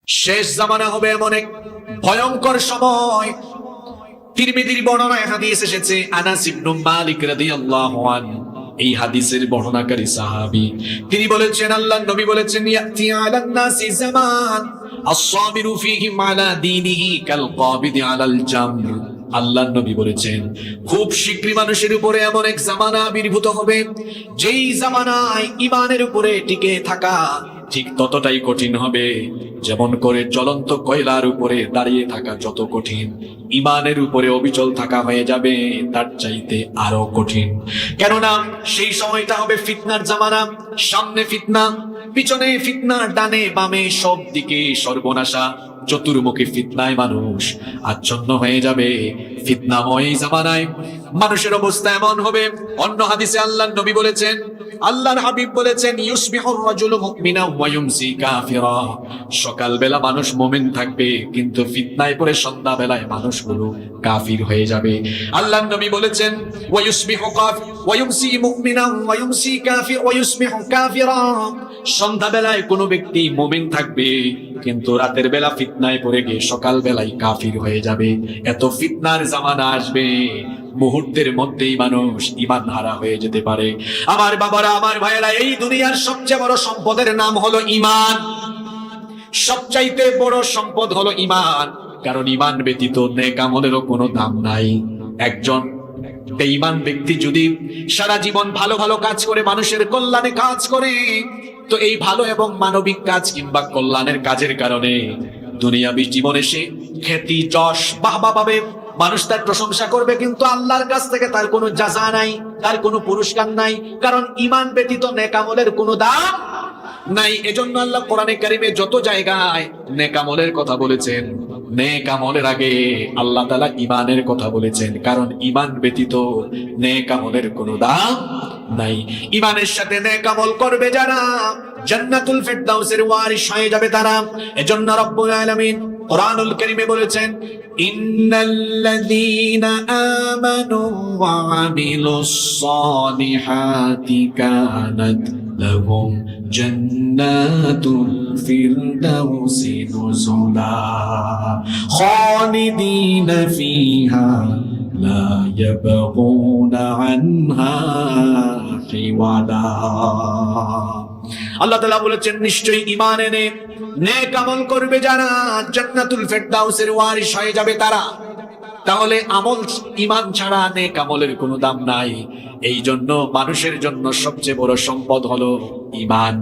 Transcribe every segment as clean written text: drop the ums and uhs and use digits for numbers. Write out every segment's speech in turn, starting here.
শেষ জামানা হবে এমন এক ভয়ঙ্কর সময়। তিরমিজির বর্ণনায় হাদিস এসেছে, আনাস ইবনে মালিক রাদিয়াল্লাহু আনহু এই হাদিসের বর্ণনাকারী সাহাবী, তিনি বলেছেন আল্লাহর নবী বলেছেন, ইয়াতি আলান নাসি জামান আস-সাবিরু ফীহি আলা দীনিহি কাল কাবিদি আলাল জামর। আল্লাহর নবী বলেছেন, খুব শীঘ্রই মানুষের উপরে এমন এক জামানা আবির্ভূত হবে, যেই জামানায় ঈমানের উপরে টিকে থাকা ঠিক ততটাই কঠিন হবে যেমন করে জ্বলন্ত কয়লার উপরে দাঁড়িয়ে থাকা যত কঠিন, ঈমানের উপরে অবিচল থাকা হয়ে যাবে তার চাইতে আরো কঠিন। কেননা সেই সময়টা হবে ফিতনার জামানা। সামনে ফিতনা, পিছনে ফিতনা, ডানে বামে সব দিকে সর্বনাশা। চতুর্মুখী ফিতনায় মানুষ আচ্ছন্ন হয়ে যাবে। ফিতনাময় জামানায় মানুষের অবস্থা এমন হবে, অন্য হাদিসে আল্লাহর নবী বলেছেন, আল্লাহর হাবিব বলেছেন, ইউসবিহুর রাজুলু মুমিনা ওয়া ইউমসি কাফিরা। সকালবেলা মানুষ মুমিন থাকবে, কিন্তু ফিতনায় পড়ে সন্ধ্যাবেলায় মানুষগুলো কাফির হয়ে যাবে। আল্লাহর নবী বলেছেন, ওয়া ইউসবিহু ওয়া ইউমসি মুমিনা ওয়া ইউমসি কাফির ওয়া ইউসবিহু কাফিরা। সন্ধ্যাবেলায় কোনো ব্যক্তি মুমিন থাকবে, কিন্তু রাতের বেলা ফিতনায় পড়ে গিয়ে সকাল বেলায় কাফির হয়ে যাবে। এত ফিতনার জামানা আসবে, মুহূর্তের মধ্যেই মানুষ ঈমান হারা হয়ে যেতে পারে। আমার বাবারা, আমার ভাইয়েরা, এই দুনিয়ার সবচেয়ে বড় সম্পদের নাম হলো ঈমান। সবচাইতে বড় সম্পদ হলো ঈমান, কারণ ঈমান ব্যতীত নেক আমলেরও কোনো দাম নাই। একজন বেঈমান ব্যক্তি যদি সারা জীবন ভালো ভালো কাজ করে, মানুষের কল্যাণে কাজ করে, তো এই ভালো এবং মানবিক কাজ কিংবা কল্যাণের কাজের কারণে দুনিয়াবী জীবনে সে খ্যাতি, যশ, বাহবা পাবে, মানুষ তার প্রশংসা করবে, কিন্তু আল্লাহর কাছ থেকে তার কোনো জাযা নাই, তার কোনো পুরস্কার নাই, কারণ ঈমান ব্যতীত নেক আমলের কোনো দাম নাই। এজন্য আল্লাহ কোরআনে কারিমে যত জায়গায় নেক আমলের কথা বলেছেন, নেক আমলের আগে আল্লাহ তাআলা ঈমানের কথা বলেছেন, কারণ ঈমান ব্যতীত নেক আমলের কোনো দাম নাই। ঈমানের সাথে নেক আমল করবে যারা, জান্নাতুল ফিরদাউসের ওয়ারিস হয়ে যাবে তারা। এজন্য রব্বুল আলামিন কোরআনুল কারীমে বলেছেন, ইন্নাল্লাযীনা আমানু ওয়া আমিলুস সালিহাতি কানাত লাহুম জান্নাতুল ফিরদাউসি নুজুলা খালিদিনা ফিহা লা ইয়াবগুনা আনহা হিওয়ালা। আল্লাহ তাআলা বলেছেন, নিশ্চয়ই ঈমান এনে নেক আমল করবে যারা, জান্নাতুল ফিরদাউসের ওয়ারিস হয়ে যাবে তারা। তাহলে আমল, ঈমান ছাড়া নেক আমলের কোনো দাম নাই। এই জন্য মানুষের জন্য সবচেয়ে বড় সম্পদ হলো ঈমান।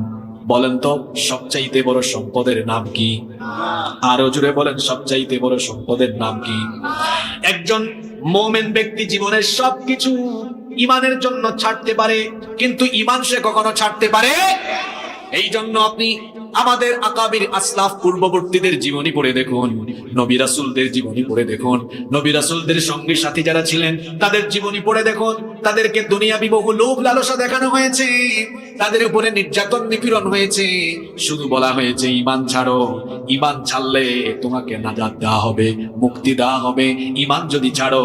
বলেন তো, সবচাইতে বড় সম্পদের নাম কি? আরো জোরে বলেন, সবচাইতে বড় সম্পদের নাম কি? একজন মুমিন ব্যক্তি জীবনের সবকিছু ঈমানের জন্য ছাড়তে পারে, কিন্তু ঈমান সে কখনো ছাড়তে পারে। এই জন্য আপনি আমাদের আকাবির আসলাফ পূর্ববর্তীদের জীবনী পড়ে দেখুন, নবী রাসূলদের জীবনী পড়ে দেখুন, নবী রাসূলদের সঙ্গী সাথী যারা ছিলেন তাদের জীবনী পড়ে দেখুন। তাদেরকে দুনিয়াবি বহু লোভ লালসা দেখানো হয়েছে, তাদের উপরে নির্যাতন নিপীড়ন হয়েছে, শুধু বলা হয়েছে ঈমান ছাড়ো, ঈমান ছাড়লে তোমাকে নাজাত দেওয়া হবে, মুক্তি দেওয়া হবে। ঈমান যদি ছাড়ো,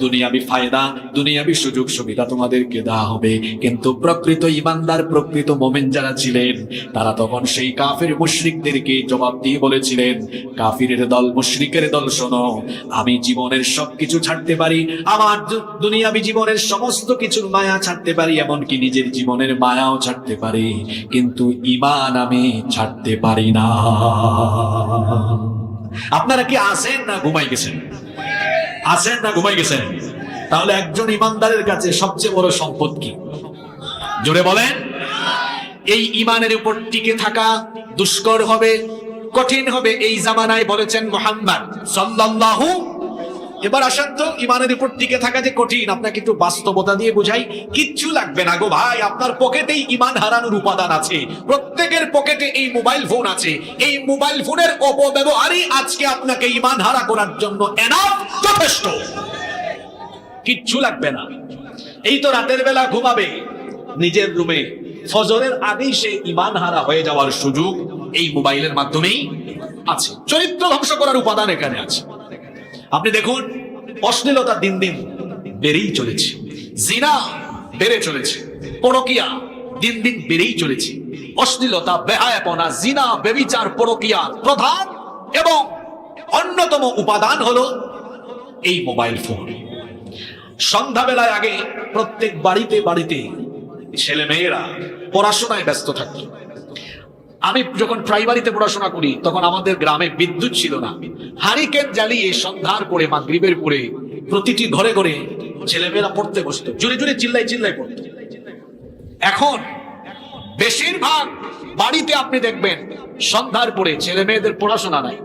দুনিয়াবি ফায়দা, দুনিয়াবি সুযোগ সুবিধা তোমাদেরকে দেওয়া হবে। কিন্তু প্রকৃত ঈমানদার, প্রকৃত মুমিন যারা ছিলেন, তারা তখন সেই কাফির মুশরিকদেরকে জবাব দিয়ে বলেছিলেন, কাফিরের দল, মুশরিকের দল, শোনো, আমি জীবনের সবকিছু ছাড়তে পারি, আমার দুনিয়াবি জীবনের সমস্ত কিছুর মায়া ছাড়তে পারি, এমনকি নিজের জীবনের মায়াও ছাড়তে পারি, কিন্তু ঈমান আমি ছাড়তে পারি না। আপনারা কি আছেন না ঘুমাই গেছেন? আছেন না ঘুমাই গেছেন? তাহলে একজন ঈমানদারের কাছে সবচেয়ে বড় সম্পদ কি? জোরে বলেন। এই ঈমানের উপর টিকে থাকা দুষ্কর হবে, কঠিন হবে এই জামানায়, বলেছেন মুহাম্মদ সাল্লাল্লাহু। এবার আসেন তো, ঈমানের উপর টিকে থাকা যে কঠিন, আপনাকে একটু বাস্তবতা দিয়ে বুঝাই। কিচ্ছু লাগবে না গো ভাই, আপনার পকেটেই ঈমান হারানোর উপাদান আছে। প্রত্যেকের পকেটে এই মোবাইল ফোন আছে, এই মোবাইল ফোনের অপব্যবহারই আজকে আপনাকে ঈমান হারা করার জন্য এনাফ, যথেষ্ট। কিচ্ছু লাগবে না। এই তো রাতের বেলা ঘুমাবে নিজের রুমে, ফজরের আগেই সে ঈমান হারা হয়ে যাওয়ার সুযোগ এই মোবাইলের মাধ্যমেই আছে। চরিত্র ধ্বংস করার উপাদান এখানে আছে। আপনি দেখুন, অশ্লীলতা দিন দিন বেড়েই চলেছে, জিনা বেড়ে চলেছে, পরকিয়া দিন দিন বেড়েই চলেছে। অশ্লীলতা, বেহায়াপনা, জিনা, ব্যভিচার, পরকীয়ার প্রধান এবং অন্যতম উপাদান হলো এই মোবাইল ফোন। সন্ধ্যাবেলায় আগে প্রত্যেক বাড়িতে বাড়িতে ছেলে মেয়েরা পড়াশোনায় ব্যস্ত থাকত। আমি যখন প্রাইমারিতে পড়াশোনা করি তখন আমাদের গ্রামে বিদ্যুৎ ছিল না। হারিকেন জ্বালিয়ে সন্ধ্যার পরে মাগরিবের পরে প্রতিটি ঘরে ঘরে ছেলেমেয়েরা পড়তে বসতো, জোরে জোরে চিল্লাই চিল্লাই পড়তো। এখন বেশিরভাগ বাড়িতে আপনি দেখবেন সন্ধ্যার পরে ছেলে মেয়েদের পড়াশোনা নাই।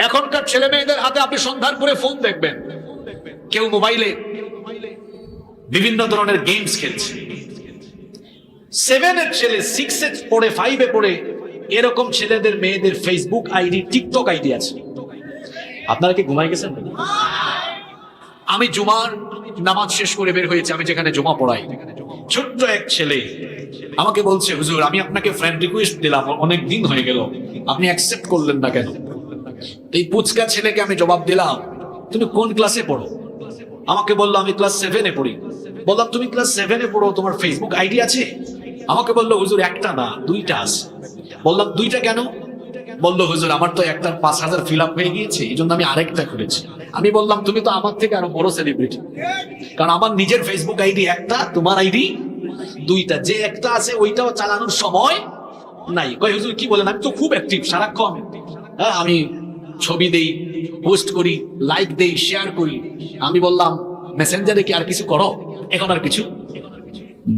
এখনকার ছেলে মেয়েদের হাতে আপনি সন্ধ্যার পরে ফোন দেখবেন, কেউ মোবাইলে বিভিন্ন ধরনের গেমস খেলছে। 7 এর ছেলে 6 এ পড়ে, 5 এ পড়ে, এরকম ছেলেদের মেয়েদের ফেসবুক আইডি, টিকটক আইডি আছে। আপনারা কি ঘুমাই গেছেন? আমি জুমার নামাজ শেষ করে বের হয়েছে, আমি যেখানে জুমা পড়াই, ছোট্ট এক ছেলে আমাকে বলছে, হুজুর আমি আপনাকে ফ্রেন্ড রিকোয়েস্ট দিলাম, অনেক দিন হয়ে গেল, আপনি অ্যাকসেপ্ট করলেন না কেন? এই পুচকা ছেলেকে আমি জবাব দিলাম, তুমি কোন ক্লাসে পড়ো? আমাকে বললো আমি ক্লাস 7 এ পড়ি। বললাম তুমি ক্লাস 7 এ পড়ো, তোমার ফেসবুক আইডি আছে? আমাকে বললো হুজুর একটা না 2টা আছে। বললাম 2টা কেন? বললো হুজুর আমার তো একটা 5000 ফিল আপ হয়ে গিয়েছে, এই জন্য আমি আরেকটা করেছি। আমি বললাম তুমি তো আমার থেকে আরো বড় সেলিব্রিটি, কারণ আমার নিজের ফেসবুক আইডি একটা, তোমার আইডি 2টা। যে একটা আছে ওইটাও চালানোর সময় নাই। কই হুজুর কি বলেন? আমি তো খুব অ্যাক্টিভ সারাক্ষণ, হ্যাঁ আমি ছবি দেই, পোস্ট করি, লাইক দেই, শেয়ার করি। আমি বললাম মেসেঞ্জারে কি আর কিছু করো? এখন আর কিছু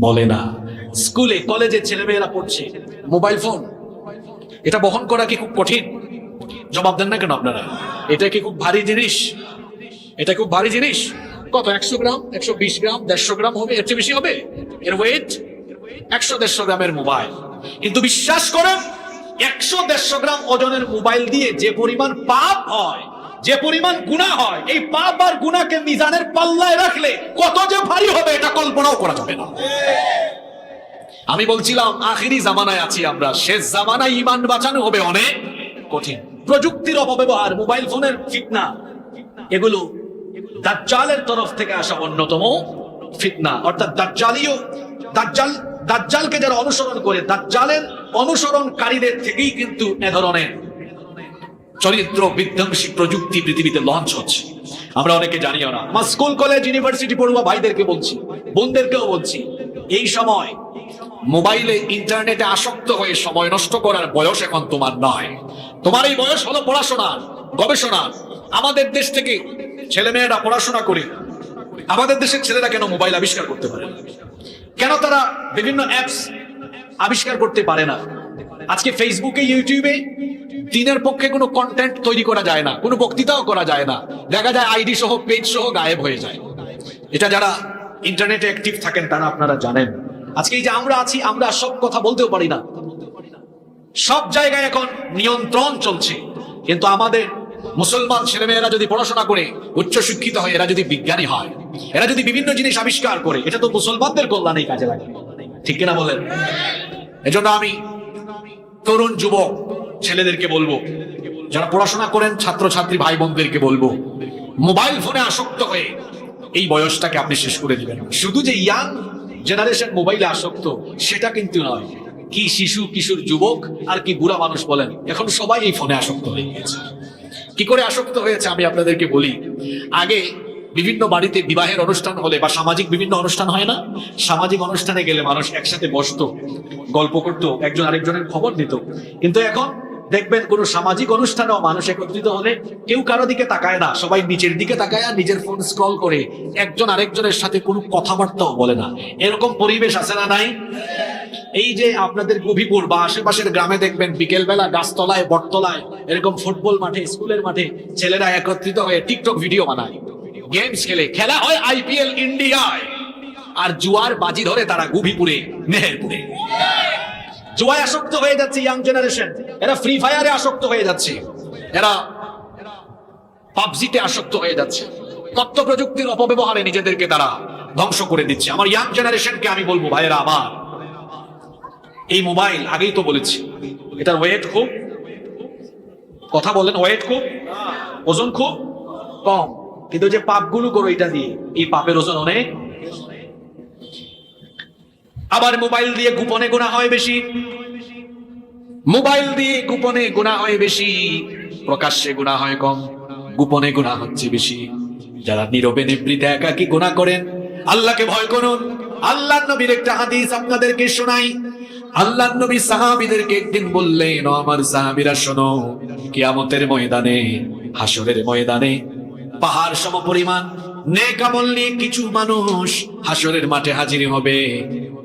বলে না। স্কুলে কলেজে ছেলেমেয়েরা পড়ছে, মোবাইল ফোন এটা বহন করা কি খুব কঠিন? জবাব দেন না কেন আপনারা? এটা কি খুব ভারী জিনিস? এটা খুব ভারী জিনিস। কত? 100 গ্রাম, 120 গ্রাম, 150 গ্রাম হবে, এর চেয়ে বেশি হবে এর ওয়েট? 100-150 গ্রামের মোবাইল। কিন্তু বিশ্বাস করেন 100-150 গ্রাম ওজনের মোবাইল দিয়ে যে পরিমাণ পাপ হয়, যে পরিমাণ গুনাহ হয়, এই পাপ আর গুনাহকে মিজানের পাল্লায় রাখলে কত যে ভারী হবে এটা কল্পনাও করা যাবে না। আমি বলছিলাম আখিরি জামানায় আছি আমরা, শেষ জামানায় ঈমান বাঁচানো হবে অনেক কঠিন। প্রযুক্তির অপব্যবহার, মোবাইল ফোনের ফিতনা, এগুলো দাজ্জালের তরফ থেকে আসা অন্যতম ফিতনা। অর্থাৎ দাজ্জালকে যারা অনুসরণ করে, দাজ্জালের অনুসরণকারীদের থেকেই কিন্তু এ ধরনের চরিত্র বিধ্বংসী প্রযুক্তি পৃথিবীতে লঞ্চ হচ্ছে। আমরা অনেকে জানিও না। আমার স্কুল কলেজ ইউনিভার্সিটি পড়ুয়া ভাইদেরকে বলছি, বোনদেরকেও বলছি, এই সময় মোবাইলে ইন্টারনেটে আসক্ত হয়ে সময় নষ্ট করার বয়স এখন তোমার নয়। তোমার এই বয়স হলো পড়াশোনার, গবেষণার। আমাদের দেশ থেকে ছেলেমেয়েরা পড়াশোনা করে, আমাদের দেশের ছেলেরা কেন মোবাইল আবিষ্কার করতে পারে না? কেন তারা বিভিন্ন অ্যাপস আবিষ্কার করতে পারে না? আজকে ফেসবুকে, ইউটিউবে দিনের পক্ষে কোনো কন্টেন্ট তৈরি করা যায় না, কোনো বক্তৃতাও করা যায় না। দেখা যায় আইডি সহ, পেজ সহ গায়েব হয়ে যায়। এটা যারা ইন্টারনেটে অ্যাক্টিভ থাকেন তারা আপনারা জানেন। আজকে এই যে আমরা আছি, আমরা সব কথা বলতেও পারি না। সব জায়গায় এখন নিয়ন্ত্রণ চলছে। কিন্তু আমাদের মুসলমান ছেলেমেয়েরা যদি পড়াশোনা করে উচ্চ শিক্ষিত হয়, এরা যদি বিজ্ঞানী হয়, এরা যদি বিভিন্ন জিনিস আবিষ্কার করে, এটা তো মুসলমানদের কল্যাণেই কাজে লাগে, ঠিক কিনা বলেন? এজন্য আমি তরুণ যুবক ছেলেদেরকে বলবো, যারা পড়াশোনা করেন ছাত্রছাত্রী ভাই বোনদেরকে বলবো, মোবাইল ফোনে আসক্ত হয়ে এই বয়সটাকে আপনি শেষ করে দিবেন। শুধু যে ইয়াং জেনারেশন মোবাইলে আসক্ত সেটা কিন্তু নয়, কি শিশু, কিশোর, যুবক আর কি বুড়া মানুষ বলেন, এখন সবাই এই ফোনে আসক্ত হয়ে গেছে। কি করে আসক্ত হয়েছে আমি আপনাদেরকে বলি। আগে বিভিন্ন বাড়িতে বিবাহের অনুষ্ঠান হলে বা সামাজিক বিভিন্ন অনুষ্ঠান হয় না, সামাজিক অনুষ্ঠানে গেলে মানুষ একসাথে বসতো, গল্প করতো, একজন আরেকজনের খবর দিত। কিন্তু এখন দেখবেন কোন সামাজিক অনুষ্ঠানেও মানুষ একত্রিত হলে কেউ কারো দিকে তাকায় না, সবাই নিচের দিকে তাকায় আর নিজের ফোন স্ক্রল করে, একজন আরেকজনের সাথে কোনো কথাবার্তাও বলে না। এরকম পরিবেশ আছে না নাই? এই যে আপনাদের গভীপুর বা আশেপাশের গ্রামে দেখবেন বিকেল বেলা গাছতলায়, বটতলায়, এরকম ফুটবল মাঠে, স্কুলের মাঠে ছেলেরা একত্রিত হয়ে টিকটক ভিডিও বানায়, গেমস খেলে, খেলা হয় আইপিএল ইন্ডিয়ায়, আর জুয়ার বাজি ধরে তারা গভীপুরে, মেহেরপুরে। জুয়ায় আসক্ত হয়ে যাচ্ছে ইয়াং জেনারেশন, এরা ফ্রি ফায়ারে আসক্ত হয়ে যাচ্ছে, এরা পাবজিতে আসক্ত হয়ে যাচ্ছে। তথ্য প্রযুক্তির অপব্যবহারে নিজেদেরকে তারা ধ্বংস করে দিচ্ছে। আমার ইয়াং জেনারেশনকে আমি বলবো, ভাইয়েরা আমার, এই মোবাইল আগেই তো বলেছি এটার ওয়েট খুব, কথা বলেন, ওয়েট খুব, ওজন খুব কম, কিন্তু যে পাপগুলো করো এটা দিয়ে, এই পাপের ওজন অনেক। আবার মোবাইল দিয়ে গোপনে গুনাহ হয় বেশি, মোবাইল দিয়ে গোপনে গুনাহ হয় বেশি, প্রকাশ্যে গুনাহ হয় কম, গোপনে গুনাহ হচ্ছে বেশি। যারা নীরবে নিভৃতে একাকী গুনাহ করেন, আল্লাহকে ভয় করুন। আল্লাহর নবীর একটা হাদিস আপনাদেরকে শোনাই। আল্লাহর নবী সাহাবীদেরকে একদিন বললেন, ও আমার সাহাবীরা শোনো, কিয়ামতের ময়দানে, হাসরের ময়দানে পাহাড় সমপরিমাণ নেক আমল নিয়ে কিছু মানুষ হাসরের মাঠে হাজির হবে,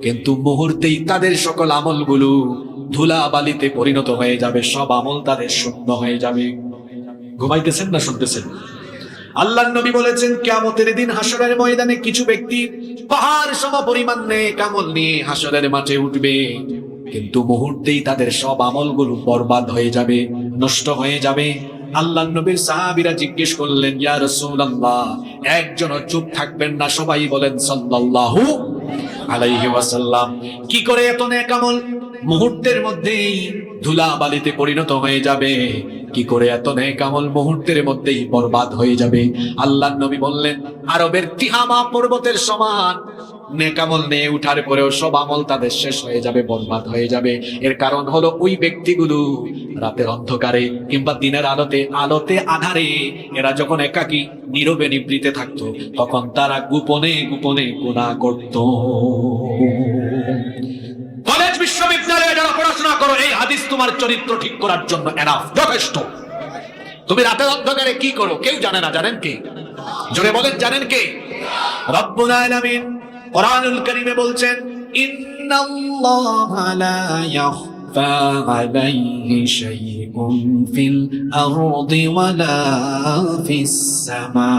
কিন্তু মুহূর্তেই তাদের সকল আমলগুলো ধুলা বালিতে পরিণত হয়ে যাবে, সব আমল তাদের শূন্য হয়ে যাবে। ঘুমাইতেছেন না শুনতেছেন? আল্লাহর নবী বলেছেন, কিয়ামতের দিন হাসরের ময়দানে কিছু ব্যক্তি পাহাড় সমপরিমাণ নেক আমল নিয়ে হাসরের মাঠে উঠবে, কিন্তু মুহূর্তেই তাদের সব আমলগুলো বরবাদ হয়ে যাবে, নষ্ট হয়ে যাবে। আল্লাহর নবীর সাহাবীরা জিজ্ঞেস করলেন, ইয়া রাসূলুল্লাহ, একজন চুপ থাকবেন না, সবাই বলেন সাল্লাল্লাহু আলাইহি ওয়াসাল্লাম। কি করে এত নেক আমল মুহূর্তের মধ্যেই ধুলা বালিতে পরিণত হয়ে যাবে? কি করে এত নেক আমল মুহূর্তের মধ্যেই বরবাদ হয়ে যাবে? আল্লাহর নবী বললেন, আরবের তিহামা পর্বতের সমান নেক আমল নিয়ে উঠার পরেও সব আমল তাদের শেষ হয়ে যাবে, বরবাদ হয়ে যাবে। এর কারণ হলো ওই ব্যক্তিগুলো রাতের অন্ধকারে কিংবা দিনের আলোতে আধারে এরা যখন একাকী নীরবে নিভৃতে থাকতো, তখন তারা গোপনে গোপনে গুনাহ করত। কলেজ বিশ্ববিদ্যালয়ে যারা পড়াশোনা করো, এই হাদিস তোমার চরিত্র ঠিক করার জন্য এনাফ, যথেষ্ট। তুমি রাতের অন্ধকারে কি করো কেউ জানে না, জানেন কে? জোরে বলেন, জানেন কে? রব্বুল আলামিন কোরআনুল কারীমে বলছেন, ইন্নাল্লাহা লা ইয়াখফা আলাইহি শাইউন ফিল আরদি ওয়ালা ফিস সামা।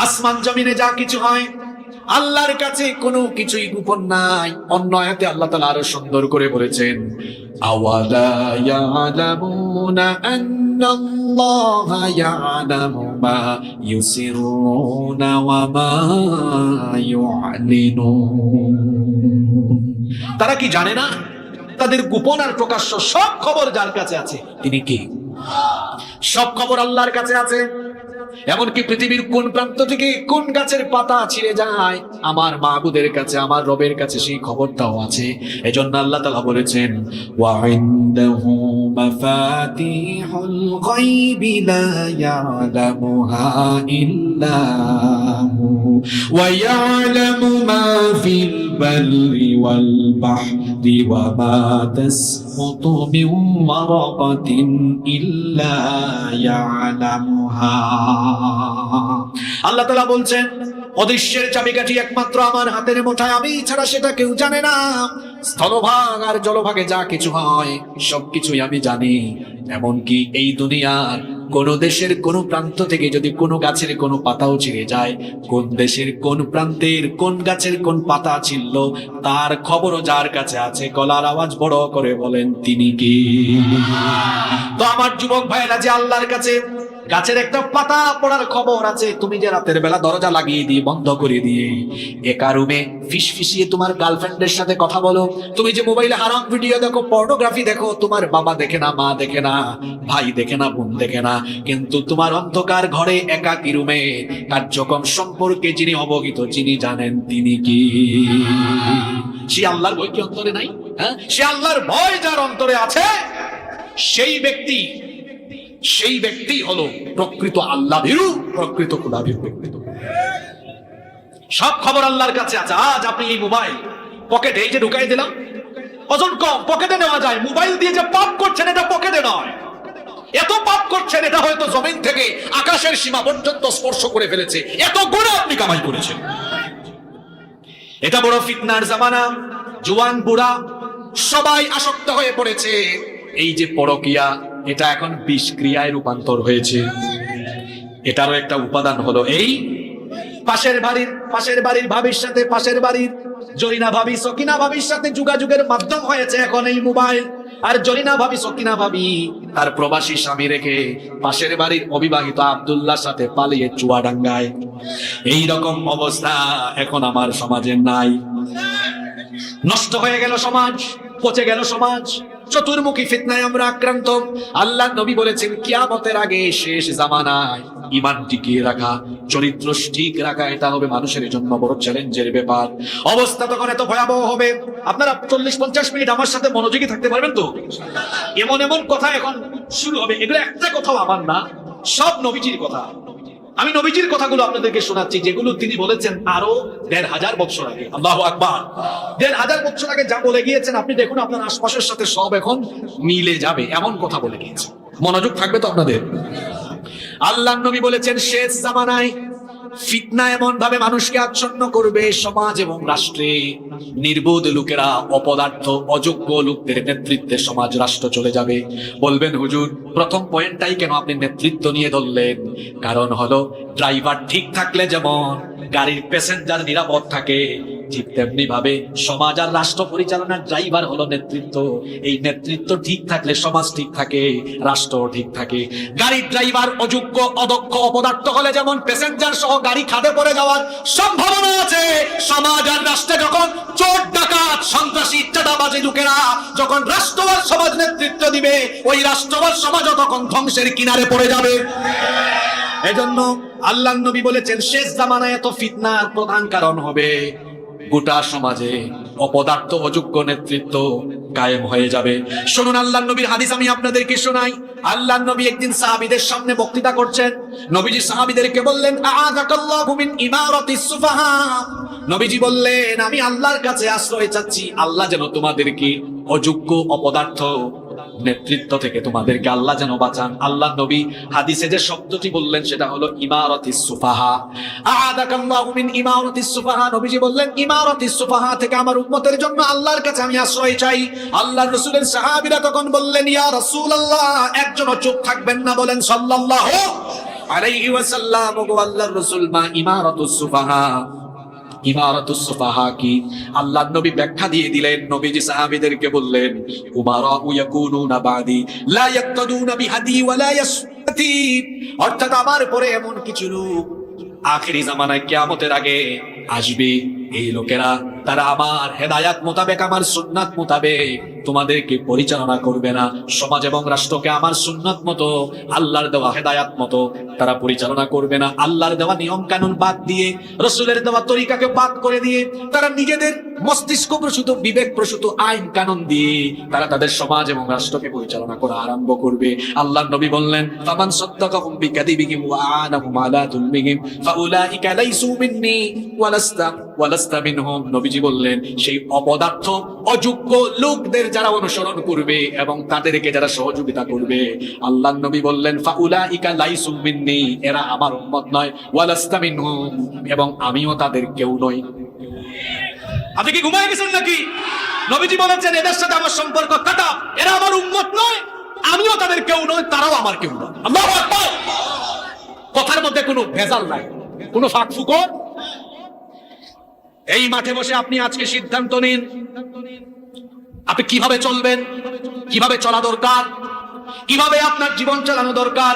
আসমান জমিনে যা কিছু হয়, আল্লাহর কাছে কোনো কিছুই গোপন নাই। অন্য আয়াতে আল্লাহ তাআলা আরো সুন্দর করে বলেছেন, আওয়ালা ইয়ালামুনা আন্নাল্লাহা ইয়ালামু মা ইউসিরুনা ওয়া মা ইউআলিনুন। তারা কি জানে না তাদের গোপন আর প্রকাশ্য সব খবর যার কাছে আছে? তিনি কি? সব খবর আল্লাহর কাছে আছে। এমনকি পৃথিবীর কোন প্রান্ত থেকে কোন গাছের পাতা ছিঁড়ে যায়, আমার মাবুদের কাছে, আমার রবের কাছে সেই খবরটাও আছে। এজন্য আল্লাহ তাআলা বলেছেন, ওয়া ইনদাহু মাফাতিহুল গায়বি লা ইয়ালামুহা ইল্লা হু ওয়া ইয়ালামু মা ফিল বাররি ওয়াল বাহরি ওয়া মা তাসকুতু মিন ওয়ারাকাতিন ইল্লা ইয়ালামুহা। আল্লাহ তাআলা বলছেন, অদৃশ্যের চাবিকাঠি একমাত্র আমার হাতের মুঠায়, আমি ছাড়া সেটা কেউ জানে না। স্থলভাগ আর জলভাগে যা কিছু হয় সবকিছুই আমি জানি। এমনকি এই দুনিয়ার কোন দেশের কোন প্রান্ত থেকে যদি কোনো গাছের কোনো পাতাও ছিঁড়ে যায়, কোন দেশের কোন প্রান্তের কোন গাছের কোন পাতা ছিঁড়ল, তার খবরও যার কাছে আছে। গলার আওয়াজ বড় করে বলেন, তিনি কি? তো আমার যুবক ভাইরা, যে আল্লাহর কাছে গাছের একটা পাতা পড়ার খবর আছে, তুমি যে রাতের বেলা দরজা লাগিয়ে দিয়ে বন্ধ করে দিয়ে একা রুমে ফিসফিসিয়ে তোমার গার্লফ্রেন্ডের সাথে কথা বলো, তুমি যে মোবাইলে হারাম ভিডিও দেখো, পর্নোগ্রাফি দেখো, তোমার বাবা দেখে না, মা দেখে না, ভাই দেখে না, বোন দেখে না, কিন্তু তোমার অন্ধকার ঘরে একাকী রুমে কার্যক্রম সম্পর্কে যিনি অবহিত, যিনি জানেন, তিনি কি? সে আল্লাহর ভয় কি অন্তরে নাই? হ্যাঁ, সে আল্লাহর ভয় যার অন্তরে আছে, সেই ব্যক্তি হলো প্রকৃত আল্লাহ ভীরু, প্রকৃত খোদা ভীরু ব্যক্তি। সব খবর আল্লাহর কাছে আছে। আজ আপনি এই মোবাইল পকেটে এই যে ঢুকাই দিলাম, ওজন কম, পকেটে নেওয়া যায়। মোবাইল দিয়ে যে পাপ করছেন, এটা পকেটে নয়। এত পাপ করছেন, এটা হয়তো জমিন থেকে আকাশের সীমা পর্যন্ত স্পর্শ করে ফেলেছে। এত গুনাহ আপনি কামাই করেছেন। এটা বড় ফিতনার জামানা। জওয়ান বুড়া সবাই আসক্ত হয়ে পড়েছে। এই যে পরকিয়া, এটা এখন বিষক্রিয়ায় রূপান্তর হয়েছে। এটারও একটা উপাদান হলো এই পাশের বাড়ির ভাবির সাথে, পাশের বাড়ির জরিনা ভাবি, সকিনা ভাবির সাথে যোগাযোগের মাধ্যম হয়েছে এখন এই মোবাইল। আর জরিনা ভাবি, সকিনা ভাবি তার প্রবাসী স্বামী রেখে পাশের বাড়ির অবিবাহিত আব্দুল্লাহর সাথে পালিয়ে চুয়াডাঙ্গায়। এই রকম অবস্থা এখন আমার সমাজে নাই। নষ্ট হয়ে গেল সমাজ, পচে গেল সমাজ। চতুর্মুখী ফিতনায় আমরা আক্রান্ত। আল্লাহ নবী বলেছেন কিয়ামতের আগে শেষ জামানায় ঈমান টিকিয়ে রাখা, চরিত্র ঠিক রাখা, এটা হবে মানুষের জন্য বড় চ্যালেঞ্জের ব্যাপার। অবস্থা তখন এত ভয়াবহ হবে, আপনারা 40-50 মিনিট আমার সাথে মনোযোগী থাকতে পারবেন তো? এমন এমন কথা এখন শুরু হবে, এগুলো একটা কথাও আমার না, সব নবীজির কথা। আমি নবীজির কথাগুলো আপনাদেরকে শোনাচ্ছি, যেগুলো তিনি বলেছেন আরো 1500 বছর আগে। আল্লাহু আকবার। 1500 বছর আগে যা বলে গিয়েছেন, আপনি দেখুন আপনার আশপাশের সাথে সব এখন মিলে যাবে, এমন কথা বলে গিয়েছে। মনোযোগ থাকবে তো আপনাদের? আল্লাহ নবী বলেছেন শেষ জামানায় ফিতনা এমন ভাবে মানুষকে আচ্ছন্ন করবে, সমাজ এবং রাষ্ট্রে নির্বোধ লোকেরা, অপদার্থ অযোগ্য লোকদের নেতৃত্বে সমাজ রাষ্ট্র চলে যাবে। বলবেন হুজুর, প্রথম পয়েন্টটাই কেন আপনি নেতৃত্ব নিয়ে ধরলেন? কারণ হলো ড্রাইভার ঠিক থাকলে যেমন গাড়ির প্যাসেঞ্জার নিরাপদ থাকে, ঠিক তেমনি ভাবে সমাজ আর রাষ্ট্র পরিচালনার ড্রাইভার হলো নেতৃত্ব। এই নেতৃত্ব ঠিক থাকলে সমাজ ঠিক থাকে, রাষ্ট্র ঠিক থাকে। গাড়ির ড্রাইভার অযোগ্য, অদক্ষ, অপদার্থ হলে যেমন প্যাসেঞ্জার সহ গাড়ি খাদে পড়ে যাওয়ার সম্ভাবনা আছে, সমাজ আর রাষ্ট্রে যখন চোর ডাকাত সন্ত্রাসী চাঁদাবাজি লোকেরা যখন রাষ্ট্র আর সমাজ নেতৃত্ব দিবে, ওই রাষ্ট্র আর সমাজও তখন ধ্বংসের কিনারে পড়ে যাবে। এজন্য আল্লাহ নবী বলেছেন শেষ জামানায় এত ফিতনার প্রধান কারণ হবে গোটা সমাজে অপদার্থ অযোগ্য নেতৃত্ব কায়েম হয়ে যাবে। শুনুন আল্লাহ নবীর হাদিস আমি আপনাদেরকে শোনাই। আল্লাহ নবী একদিন সাহাবীদের সামনে বক্তৃতা করছেন। নবীজি সাহাবীদেরকে বললেন আ'আযাকাল্লাহু মিন ইমারাতিস সুফাহা। নবীজি বললেন আমি আল্লাহর কাছে আশ্রয় চাচ্ছি, আল্লাহ যেন তোমাদেরকে অযোগ্য অপদার্থ নেতৃত্ব থেকে তোমাদেরকে আল্লাহ যেন বাঁচান। আল্লাহ নবী হাদিসে যে শব্দটি বললেন সেটা হলো ইমারাতিস সুফাহা। আ'আযাকাল্লাহু মিন ইমারাতিস সুফাহা। নবীজি বললেন ইমারাতিস সুফাহা থেকে আমার উম্মতের জন্য আল্লাহর কাছে আমি আশ্রয় চাই। আল্লাহর রাসূলের সাহাবীরা তখন বললেন ইয়া রাসূলুল্লাহ, একজনও চুপ থাকবেন না, বলেন সাল্লাল্লাহু আলাইহি ওয়াসাল্লাম, ওগো আল্লাহর রাসূল, মা ইমারাতুস সুফাহা, ইমারাতুস সুফাহা কি? আল্লাহর নবী ব্যাখ্যা দিয়ে দিলেন। নবীজি সাহাবীদেরকে বললেন উমারাউ ইয়াকুনুনা বাদি লা ইয়াক্তাদুনা বিহাদি ওয়া লা ইয়াসফতি, অর্থাৎ আমার পরে এমন কিছু লোক আখেরি জামানায় কিয়ামতের আগে আসবে, এই লোকেরা তারা আমার হেদায়াত মোতাবেক, আমার সুন্নাত মোতাবেক তোমাদেরকে পরিচালনা করবে না। সমাজ এবং রাষ্ট্রকে আমার সুন্নাত মতো, আল্লাহর দেওয়া হেদায়াত মতো তারা পরিচালনা করবে না। আল্লাহর দেওয়া নিয়ম কানুন বাদ দিয়ে, রসুলের দেওয়া তরিকাকে বাদ করে দিয়ে তারা নিজেদের মস্তিষ্ক প্রসূত, বিবেক প্রসূত আইন কানুন দিয়ে তারা তাদের সমাজ এবং রাষ্ট্রকে পরিচালনা করা আরম্ভ করবে। আল্লাহর নবী বললেন ফামান সাদ্দাকাহুম বিকাযিবিহিম ওয়া আনাহুম আলা যুলমিহিম ফাউলাইকা লাইসু মিন্নী ওয়ালাস্তা মিনহুম। নবীজি বললেন সেই অপদার্থ অযোগ্য লোকদের যারা অনুসরণ করবে এবং তাদেরকে যারা সহযোগিতা করবে, আল্লাহর নবী বললেন ফাউলাইকা লাইসু মিন্নী, এরা আমার উম্মত নয়, ওয়ালাস্তা মিনহুম, এবং আমিও তাদের কেউ নই। আপনি কি ঘুমায় গেছেন নাকি? নবীজি বলেছেন এদের সাথে আমার সম্পর্ক কাটা, এরা আমার উম্মত নয়, আমিও তাদের কেউ নই, তারাও আমার কেউ নয়। আল্লাহু আকবার। কথার মধ্যে কোনো ভেজাল নাই, কোনো ফাঁকফুকর। এই মাঠে বসে আপনি আজকে সিদ্ধান্ত নিন আপনি কিভাবে চলবেন, কিভাবে চলা দরকার, কিভাবে আপনার জীবন চালানো দরকার,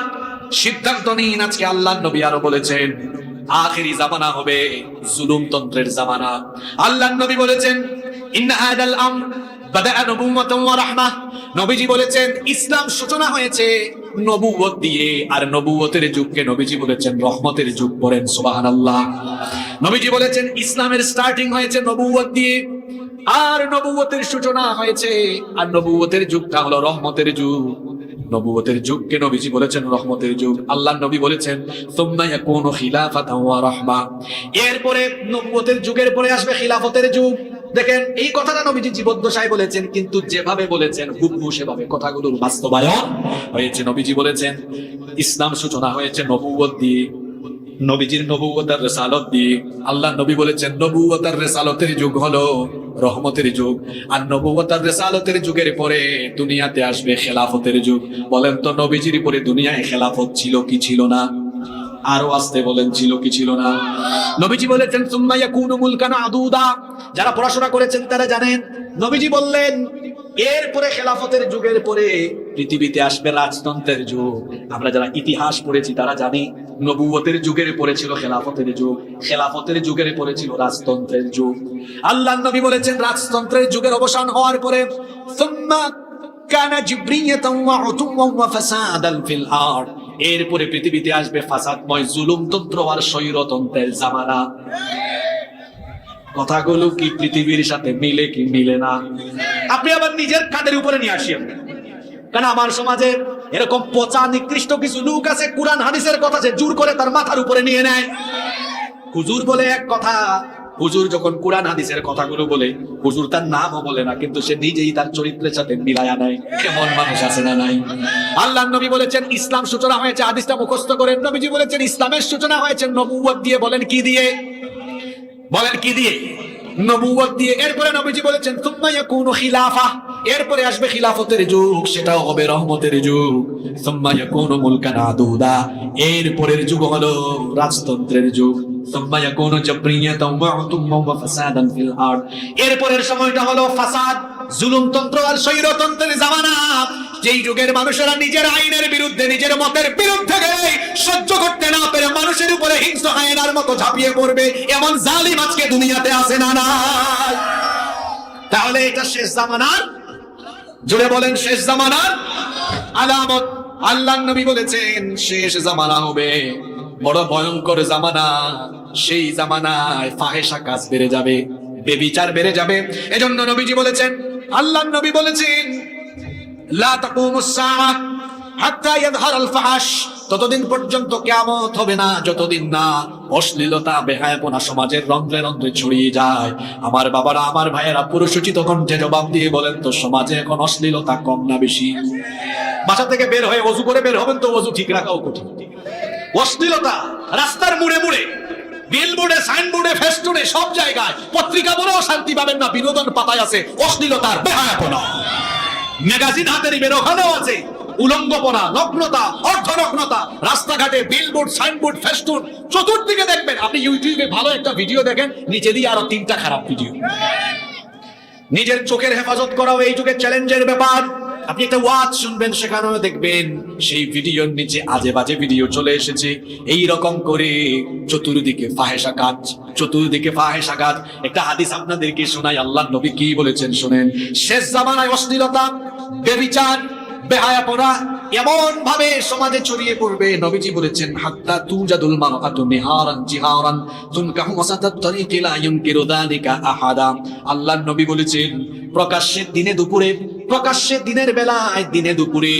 সিদ্ধান্ত নিন আজকে। আল্লাহর নবী আরো বলেছেন আখেরি জামানা হবে জুলুমতন্ত্রের জামানা। আল্লাহর নবী বলেছেন ইন্না হাদাল আমর বাদা'a নবুওয়াতান ওয়া রাহমাহ। নবীজি বলেছেন ইসলাম সূচনা হয়েছে নবুয়ত দিয়ে, আর নবুয়তের যুগকে নবীজি বলেছেন রহমতের যুগ। পড়েন সুবহানাল্লাহ। নবীজি বলেছেন ইসলামের স্টার্টিং হয়েছে নবুয়ত দিয়ে, আর নবুয়তের সূচনা হয়েছে, আর নবুয়তের যুগটা হলো রহমতের যুগ। নবুয়তের যুগকে নবীজি বলেছেন রহমতের যুগ। আল্লাহ নবী বলেছেন সুম্মা ইয়াকুনু খিলাফাতান ওয়া রাহমা, এরপরে নবুয়তের যুগের পরে আসবে খিলাফতের যুগ। দেখেন এই কথাটা নবীজি জীবদ্দশায় বলেছেন, কিন্তু যেভাবে বলেছেন হুবহু সেভাবে কথাগুলোর বাস্তবায়ন হয়েছে। নবীজি বলেছেন ইসলাম সূচনা হয়েছে নবুয়ত দিয়ে, নবীজির নবুয়ত আর রিসালত দিয়ে। আল্লাহ নবী বলেছেন নবুয়ত আর রিসালতের যুগ হলো রহমতের যুগ, আর নবুয়ত আর রিসালতের যুগের পরে দুনিয়াতে আসবে খেলাফতের যুগ। বলেন তো নবীজির পরে দুনিয়ায় খেলাফত ছিল কি ছিল না? আরো আসতে বলেন ছিল কি ছিল না? নবীজি বলেছেন সুম্মা ইয়াকুনু মুলকান আদুদা। যারা পড়াশোনা করেছেন তারা জানেন নবীজি বললেন এরপরে খেলাফতের যুগের পরে পৃথিবীতে আসবে রাজতন্ত্রের যুগ। আমরা যারা ইতিহাস পড়েছি তারা জানি নবুয়তের যুগের পরে ছিল খেলাফতের যুগ, খেলাফতের যুগের পরে ছিল রাজতন্ত্রের যুগ। আল্লাহর নবী বলেছেন রাজতন্ত্রের যুগের অবসান হওয়ার পরে সুম্মা কানা জিবরিয়াতান ওয়া উতুওয়ান ওয়া ফাসাদান ফিল আরদ। এরপরে পৃথিবীতে আসবে ফাসাদময় জুলুমতন্ত্র আর স্বৈরতন্ত্রের জামানা। কথাগুলো কি পৃথিবীর সাথে মিলে কি মিলে না? আপনি আবার নিজের কাঁধের উপরে নিয়ে আসেন, কারণ আমার সমাজে এরকম পচা নিকৃষ্ট কিছু লোক আছে, কুরআন হাদিসের কথা যে জোর করে তার মাথার উপরে নিয়ে নেয়। হুজুর বলে এক কথা, হুজুর যখন কুরআন হাদিসের কথাগুলো বলে, হুজুর তার নামও বলে না, কিন্তু সে নিজেই তার চরিত্রের সাথে মিলায়া নেয়। কেমন মানুষ আছে না নাই? আল্লাহর নবী বলেছেন ইসলাম সূচনা হয়েছে, হাদিসটা মুখস্থ করেন। নবীজি বলেছেন ইসলামের সূচনা হয়েছে নবুয়ত দিয়ে। বলেন কি দিয়ে? বলেন কি দিয়ে? নবুয়ত দিয়ে। এরপরে নবীজি বলেছেন সুম্মা ইয়াকুনু খিলাফা, এরপরে আসবে খিলাফতের যুগ, সেটাও হবে রহমতের যুগ। সুম্মা ইয়াকুনু মুলকান আদুদা, এরপরের যুগ হলো রাজতন্ত্রের যুগ। সুম্মা ইয়াকুনু জাবরিয়াতান ওয়া উতুওয়ান ওয়া ফাসাদান ফিল আরদ, এরপরের সময়টা হলো ফাসাদ, জুলুমতন্ত্র আর স্বৈরতন্ত্রের জামানা। যেই যুগের মানুষেরা নিজের আইনের বিরুদ্ধে, নিজের মতের বিরুদ্ধে গেলে সহ্য করতে না পেরে মানুষের উপরে হিংস্র হায়নার মতো ঝাঁপিয়ে পড়বে, এমন জালিম আজকে দুনিয়াতে আছে না নাই? তাহলে এটা শেষ জামানার, জোরে বলেন শেষ জামানার আলামত। আল্লাহর নবী বলেছেন শেষ জামানা হবে বড় ভয়ঙ্কর জামানা। সেই জামানায় ফাহেশা কাজ বেড়ে যাবে, বেবিচার বেড়ে যাবে। এজন্য নবীজি বলেছেন, আল্লাহর নবী বলেছেন লা তাকুমুস সাআহ হাত্তা ইয়াযহারাল ফাহশ, ততদিন পর্যন্ত কিয়ামত হবে না যতদিন না অশ্লীলতা, বেহায়াপনা সমাজের রন্ধ্রে রন্ধ্রে ছড়িয়ে যায়। আমার বাবারা, আমার ভাইয়েরা পুরুষোচিত কণ্ঠে জবাব দিয়ে বলেন তো, সমাজে এখন অশ্লীলতা কম না বেশি? বাসা থেকে বের হয়ে ওযু করে বের হবেন তো ওযু ঠিক রাখাও কঠিন। অশ্লীলতা রাস্তার মুড়ে মুড়ে, বিলবোর্ডে, সাইনবোর্ডে, ফেস্টুনে, সব জায়গায়। পত্রিকা বলেও শান্তি পাবেন না, বিনোদন পাতায় আছে অশ্লীলতার, বেহায়াপনা। ম্যাগাজিন হাতে নিবেন, ওখানেও আছে উলঙ্গপনা, নগ্নতা, অর্ধনগ্নতা। রাস্তাঘাটে বিলবোর্ড, সাইনবোর্ড, ফেস্টুন, চতুর্দিকে দেখবেন। আপনি ইউটিউবে ভালো একটা ভিডিও দেখেন, নিচে দিয়ে আরো 3টা খারাপ ভিডিও। নিজের চোখের হেফাজত করাও এই যুগের চ্যালেঞ্জের ব্যাপার। আপনি একটা ওয়াজ শুনবেন, সেখানেও দেখবেন সেই ভিডিওর নিচে আজে বাজে ভিডিও চলে এসেছে। এই রকম করে চতুর্দিকে ফাহেশা কাজ, চতুর্দিকে ফাহেশা কাজ। একটা হাদিস আপনাদেরকে শোনাই, আল্লাহর নবী কি বলেছেন শুনেন। শেষ জামানায় অশ্লীলতা, বেবিচার, বেহায়াপনা এমন ভাবে সমাজে ছড়িয়ে পড়বে, নবীজি বলেছেন হাত্তা তুজাদুল মারআতু নিহারান জিহারান তুনকাহু ওয়াসাতাত তরিকি লা ইউনকিরু যালিকা আহাদা। আল্লাহর নবী বলেছেন প্রকাশ্যে দিনে দুপুরে, প্রকাশ্যে দিনের বেলায়, দিনে দুপুরে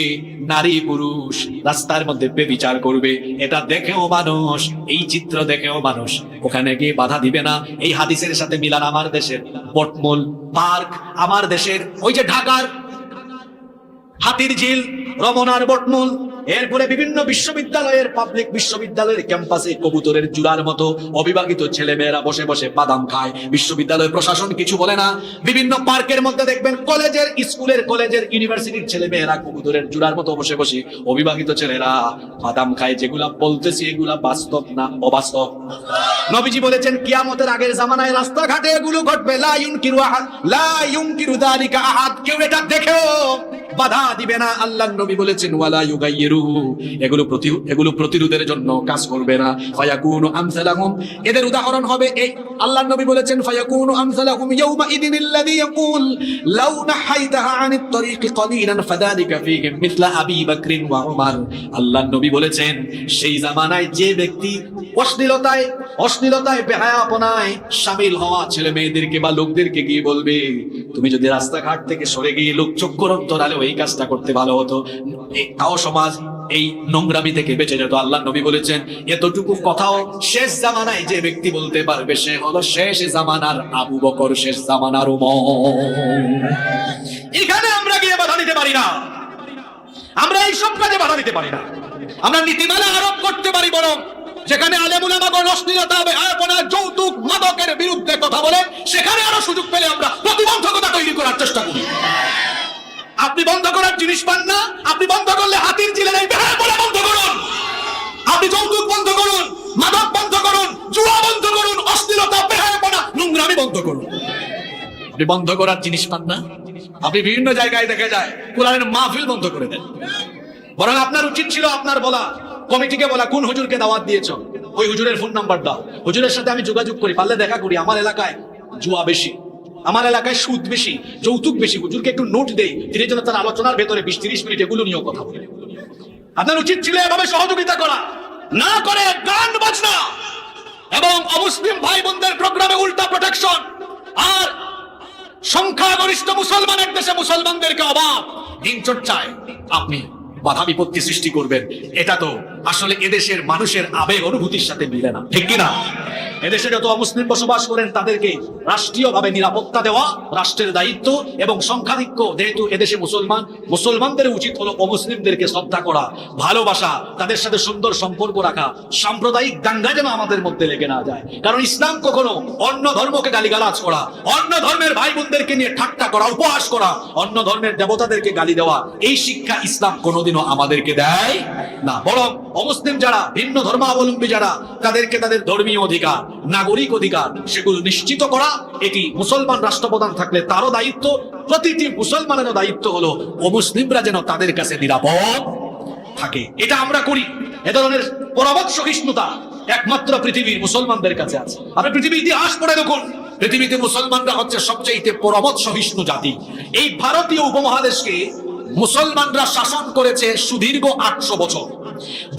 নারী পুরুষ রাস্তার মধ্যে বেবিচার করবে। এটা দেখেও মানুষ, এই চিত্র দেখেও মানুষ ওখানে গিয়ে বাধা দিবে না। এই হাদিসের সাথে মিলান আমার দেশের বটমূল পার্ক, আমার দেশের ওই যে ঢাকার হাতির ঝিল, রমনার বটমূল, এরপরে বিভিন্ন বিশ্ববিদ্যালয়ের, পাবলিক বিশ্ববিদ্যালয়ের ক্যাম্পাসে কবুতরের জুড়ার মতো অবিবাহিত ছেলে মেয়েরা বসে বসে বাদাম খায়। বিশ্ববিদ্যালয় প্রশাসন কিছু বলে না। বিভিন্ন পার্কের মধ্যে দেখবেন কলেজের, স্কুলের, কলেজের, ইউনিভার্সিটির ছেলে মেয়েরা কবুতরের জুড়ার মতো বসে বসে অবিবাহিত ছেলেরা বাদাম খায়। যেগুলা বলতেছি এগুলা বাস্তব না অবাস্তব। নবীজি বলেছেন কিয়ামতের আগের জামানায় রাস্তাঘাটে এগুলো ঘটবে। লা ইউনকিরু যালিকা আহাদ, কেউ এটা দেখেও বাধা দিবে না। আল্লাহর নবী বলেছেন ওয়ালা ইউগাইয়িরু, এগুলো প্রতিরোধের জন্য কাজ করবে না। ফায়াকুনু আমসালাহুম, এদের উদাহরণ হবে এই। আল্লাহর নবী বলেছেন ফায়াকুনু আমসালাহুম ইয়াউমা ইদিনিল্লাযী ইয়াকুল লাউ নাহাইতাহা আনিত তরিকি কলিলান ফাযালিকা ফীহিম মিছলা আবী বকরিন ওয়া উমর। আল্লাহর নবী বলেছেন সেই জামানায় যে ব্যক্তি অশ্লীলতায় বেহায়াপনায় শামিল হওয়া ছেলে মেয়েদেরকে বা লোকদেরকে গিয়ে বলবে, তুমি যদি রাস্তাঘাট থেকে সরে গিয়ে লোক চক্ষুর অন্তরালে এই কাজটা করতে ভালো হতো, তাও সমাজ এই নোংরামি থেকে বেঁচে যেত। আল্লাহর নবী বলেছেন এতটুকু কথাও শেষ জামানায় যে ব্যক্তি বলতে পারবে সে হলো শেষ জামানার আবু বকর, শেষ জামানার উমর। এখানে আমরা গিয়ে বাধা দিতে পারি না, আমরা এই সব কাজে বাধা দিতে পারি না। আমরা নীতিমালা আরোপ করতে পারি, বরং যেখানে আলেম উলামাগণ অশ্লীলতা, বেহায়াপনা, যৌতুক, মাদকের বিরুদ্ধে কথা বলে, সেখানে আরো সুযোগ পেলে আমরা প্রতিবন্ধকতা তৈরি করার চেষ্টা করি। আপনি বন্ধ করার জিনিস পান না, আপনি বন্ধ করলে হাতির ঝিলের এই বেহায়াপনা বন্ধ করুন, আপনি যৌতুক বন্ধ করুন, মাদক বন্ধ করুন, জুয়া বন্ধ করুন, অশ্লীলতা, বেহায়াপনা, নোংরামি বন্ধ করুন। আপনি বন্ধ করার জিনিস পান না, আপনি বিভিন্ন জায়গায় দেখা যায় কোরআনের মাহফিল বন্ধ করে দেন। বরং আপনার উচিত ছিল আপনার বলা, কমিটিকে বলা, কোন হুজুরকে দাওয়াত দিয়েছো, ওই হুজুরের ফোন নাম্বার দাও, হুজুরের সাথে আমি যোগাযোগ করি, পারলে দেখা করি, আমার এলাকায় জুয়া বেশি, আমার এলাকায় সুদ বেশি, যৌতুক বেশি, হুজুরকে একটু নোট দেই, তিনি যেন তার আলোচনার ভেতরে 20-30 মিনিট এগুলো নিয়েও কথা বলে। আপনার উচিত ছিল এভাবে সহযোগিতা করা, না করে গান বাজনা এবং অমুসলিম ভাই বোনদের প্রোগ্রামে উল্টা প্রোটেকশন, আর সংখ্যাগরিষ্ঠ মুসলমানের দেশে মুসলমানদেরকে অবাধ দিন চর্চায় আপনি বাধা বিপত্তি সৃষ্টি করবেন। এটা তো আসলে এদেশের মানুষের আবেগ অনুভূতির সাথে মিলে না, ঠিক কিনা? এদেশে যত অমুসলিম বসবাস করেন তাদেরকে রাষ্ট্রীয়ভাবে নিরাপত্তা দেওয়া রাষ্ট্রের দায়িত্ব, এবং সংখ্যাধিক্য যেহেতু এদেশে মুসলমানদের উচিত হলো অমুসলিমদেরকে শ্রদ্ধা করা, ভালোবাসা, তাদের সাথে সুন্দর সম্পর্ক রাখা, সাম্প্রদায়িক দাঙ্গা যেন আমাদের মধ্যে লেগে না যায়। কারণ ইসলাম কখনো অন্য ধর্মকে গালিগালাজ করা, অন্য ধর্মের ভাই বোনদেরকে নিয়ে ঠাট্টা করা, উপহাস করা, অন্য ধর্মের দেবতাদেরকে গালি দেওয়া, এই শিক্ষা ইসলাম কোনোদিনও আমাদেরকে দেয় না। বরং অমুসলিম যারা, ভিন্ন ধর্মাবলম্বী যারা, তাদেরকে তাদের ধর্মীয় অধিকার, নাগরিক অধিকার সেগুলো নিশ্চিত করা, এটি মুসলমান রাষ্ট্রপ্রধান থাকলে তারও দায়িত্ব, প্রতিটি মুসলমানেরও দায়িত্ব হলো অমুসলিমরা যেন তাদের কাছে নিরাপদ থাকে। এটা আমরা করি। এ ধরনের পরামত সহিষ্ণুতা একমাত্র পৃথিবীর মুসলমানদের কাছে আছে। আপনি পৃথিবীর ইতিহাস পড়ে দেখুন, পৃথিবীতে মুসলমানরা হচ্ছে সবচেয়ে পরামত সহিষ্ণু জাতি। এই ভারতীয় উপমহাদেশকে মুসলমানরা শাসন করেছে সুদীর্ঘ 800 বছর।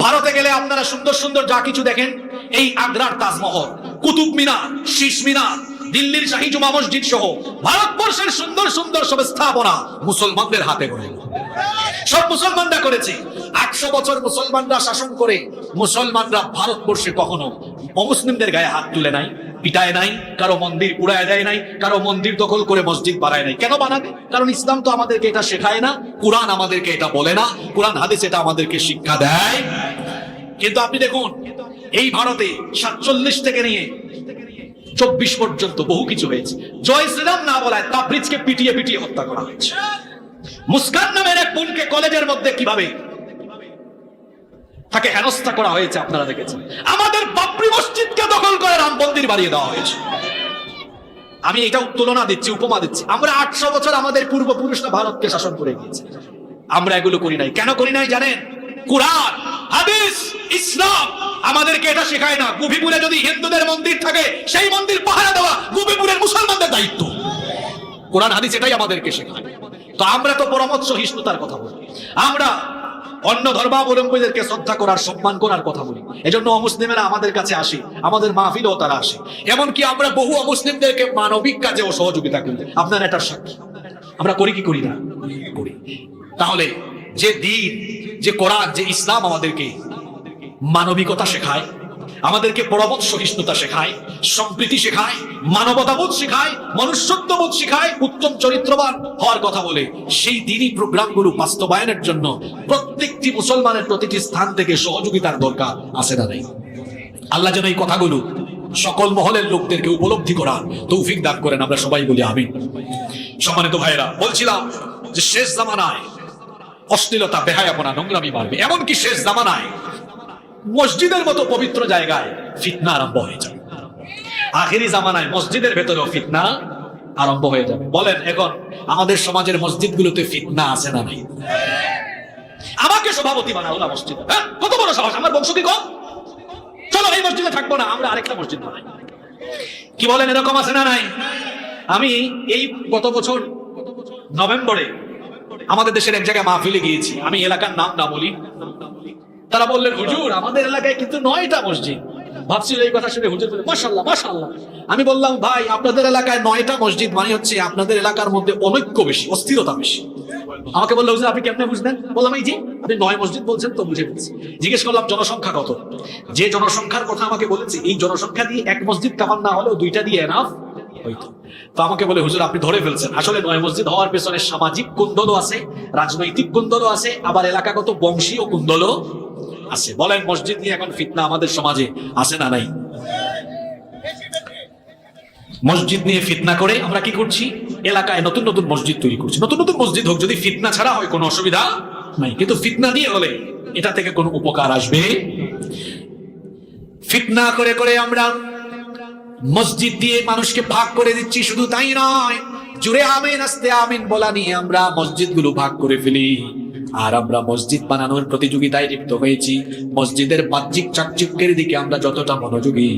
ভারতে গেলে আপনারা সুন্দর সুন্দর যা কিছু দেখেন, এই আগ্রার তাজমহল, কুতুব মিনার, শীষ মিনার, দিল্লির শাহী জুমা মসজিদ সহ ভারতবর্ষের সুন্দর সুন্দর সব স্থাপনা মুসলমানদের হাতে গড়ে, সব মুসলমানরা করেছে। 800 বছর মুসলমানরা শাসন করে মুসলমানরা ভারতবর্ষে কখনো অমুসলিমদের গায়ে হাত তুলে নাই, পিটায় নাই, কারো মন্দির উড়ায় দেয় নাই, কারো মন্দির দখল করে মসজিদ বানায় নাই। কেন বানাবে? কারণ ইসলাম তো আমাদেরকে এটা শেখায় না, কোরআন আমাদেরকে এটা বলে না, কোরআন হাদিস এটা আমাদেরকে শিক্ষা দেয়। কিন্তু আপনি দেখুন, এই ভারতে 47 থেকে নিয়ে 24 পর্যন্ত বহু কিছু হয়েছে। জয় শ্রীরাম না বলায় তাবরিজকে পিটিয়ে পিটিয়ে হত্যা করা হয়েছে। মুস্কান নামের এক বোনকে কলেজের মধ্যে কিভাবে তাকে হেনস্থা করা হয়েছে আপনারা দেখেছেন। আমাদের বাবরি মসজিদকে দখল করে রাম মন্দির বানিয়ে দেওয়া হয়েছে। আমি এটা তুলনা দিচ্ছি, উপমা দিচ্ছি। আমরা 800 বছর আমাদের পূর্বপুরুষরা ভারতকে শাসন করে গিয়েছে, আমরা এগুলো করি নাই। কেন করি নাই জানেন? কুরআন, হাদিস, ইসলাম আমাদেরকে এটা শেখায় না। গুবিপুরে যদি হিন্দুদের মন্দির থাকে, সেই মন্দির পাহারা দেওয়া গুবিপুরের মুসলমানদের দায়িত্ব। কোরআন হাদিস এটাই আমাদেরকে শেখায়। তো আমরা তো পরামর্শ সহিষ্ণুতার কথা বলি, আমরা অন্য ধর্মাবলম্বীদেরকে শ্রদ্ধা করার, সম্মান করার কথা বলি। এজন্য অমুসলিমেরা আমাদের কাছে আসে, আমাদের মাহফিলেও তারা আসে। এমনকি আমরা বহু অমুসলিমদেরকে মানবিক কাজেও সহযোগিতা করি। আপনার এটার সাক্ষী। আমরা করি কি করি না? করি। তাহলে যে দিন, যে কোরআন, যে ইসলাম আমাদেরকে মানবিকতা শেখায়, আমাদেরকে পরমত সহিষ্ণুতা শেখায়, সম্প্রীতি শেখায়, মানবতাবোধ শেখায়, মনুষ্যত্ববোধ শেখায়, উত্তম চরিত্রবান হওয়ার কথা বলে, সেই দিনই প্রোগ্রামগুলো বাস্তবায়নের জন্য প্রত্যেকটি মুসলমানের প্রতিটি স্থান থেকে সহযোগিতার দরকার আছে না নাই? আল্লাহ যেন এই কথাগুলো সকল মহলের লোকদেরকে উপলব্ধি করার তৌফিক দান করেন। আমরা সবাই বলি আমিন। সম্মানিত ভাইয়েরা, বলছিলাম যে শেষ জামানায় অশ্লীলতা, বেহায়াপনা, নোংরামি বাড়বে। এমনকি শেষ জামানায় মসজিদের মতো পবিত্র জায়গায় ফিতনা আরম্ভ হয়ে যাবে। আখেরি জামানায় মসজিদের ভেতরেও ফিতনা আরম্ভ হয়ে যাবে। বলেন, এখন আমাদের সমাজের মসজিদগুলোতে ফিতনা আছে না নাই? আমাকে সভাপতি বানাও না মসজিদে। কত বড় সাহস! আমার বংশ কি কম? চলো এই মসজিদে থাকবো না, আমরা আরেকটা মসজিদ বানাই। কি বলেন, এরকম আছে না নাই? আমি এই গত বছর নভেম্বরে আমাদের দেশের এক জায়গায় মাহফিলে গিয়েছি। আমি এলাকার নাম না বলি। তারা বললেন, হুজুর আমাদের এলাকায় কিন্তু 9টা মসজিদ। ভাবছিল এই কথা শুনে হুজুর বলে, মাশাআল্লাহ মাশাআল্লাহ। আমি বললাম, ভাই আপনাদের এলাকায় 9টা মসজিদ মানে হচ্ছে আপনাদের এলাকার মধ্যে অনৈক্য বেশি, অস্থিরতা বেশি। আমাকে বললো, হুজুর আপনি কেমনে বুঝলেন? বললাম, এই যে আপনি 9 মসজিদ বলছেন তো বুঝে ফেলছি। জিজ্ঞেস করলাম জনসংখ্যা কত? যে জনসংখ্যার কথা আমাকে বলেছে, এই জনসংখ্যা দিয়ে এক মসজিদ কামান না হলেও 2টা দিয়ে এনাফ হইতো। তো আমাকে বলে, হুজুর আপনি ধরে ফেলছেন। আসলে 9 মসজিদ হওয়ার পেছনে সামাজিক কুন্দলও আছে, রাজনৈতিক কুন্দলও আছে, আবার এলাকাগত বংশীয় কুন্দলও আছে। বলেন, মসজিদ নিয়ে এখন ফিতনা আমাদের সমাজে আছে না নাই? মসজিদ নিয়ে ফিতনা করে আমরা কি করছি? এলাকায় নতুন নতুন মসজিদ তৈরি করছি। নতুন নতুন মসজিদ হোক, যদি ফিতনা ছাড়া হয় কোনো অসুবিধা নাই। কিন্তু ফিতনা দিয়ে হলে এটা থেকে কোনো উপকার আসবে? ফিতনা করে করে আমরা মসজিদ দিয়ে মানুষকে ভাগ করে দিচ্ছি। শুধু তাই নয়, জুড়ে আমিন আস্তে আমিন বলা নিয়ে আমরা মসজিদগুলো ভাগ করে ফেলি। আর আমরা মসজিদ বানানোর প্রতিযোগিতায় লিপ্ত হয়েছি। মসজিদের বাহ্যিক চাকচিক্যের দিকে আমরা যতটা মনোযোগী,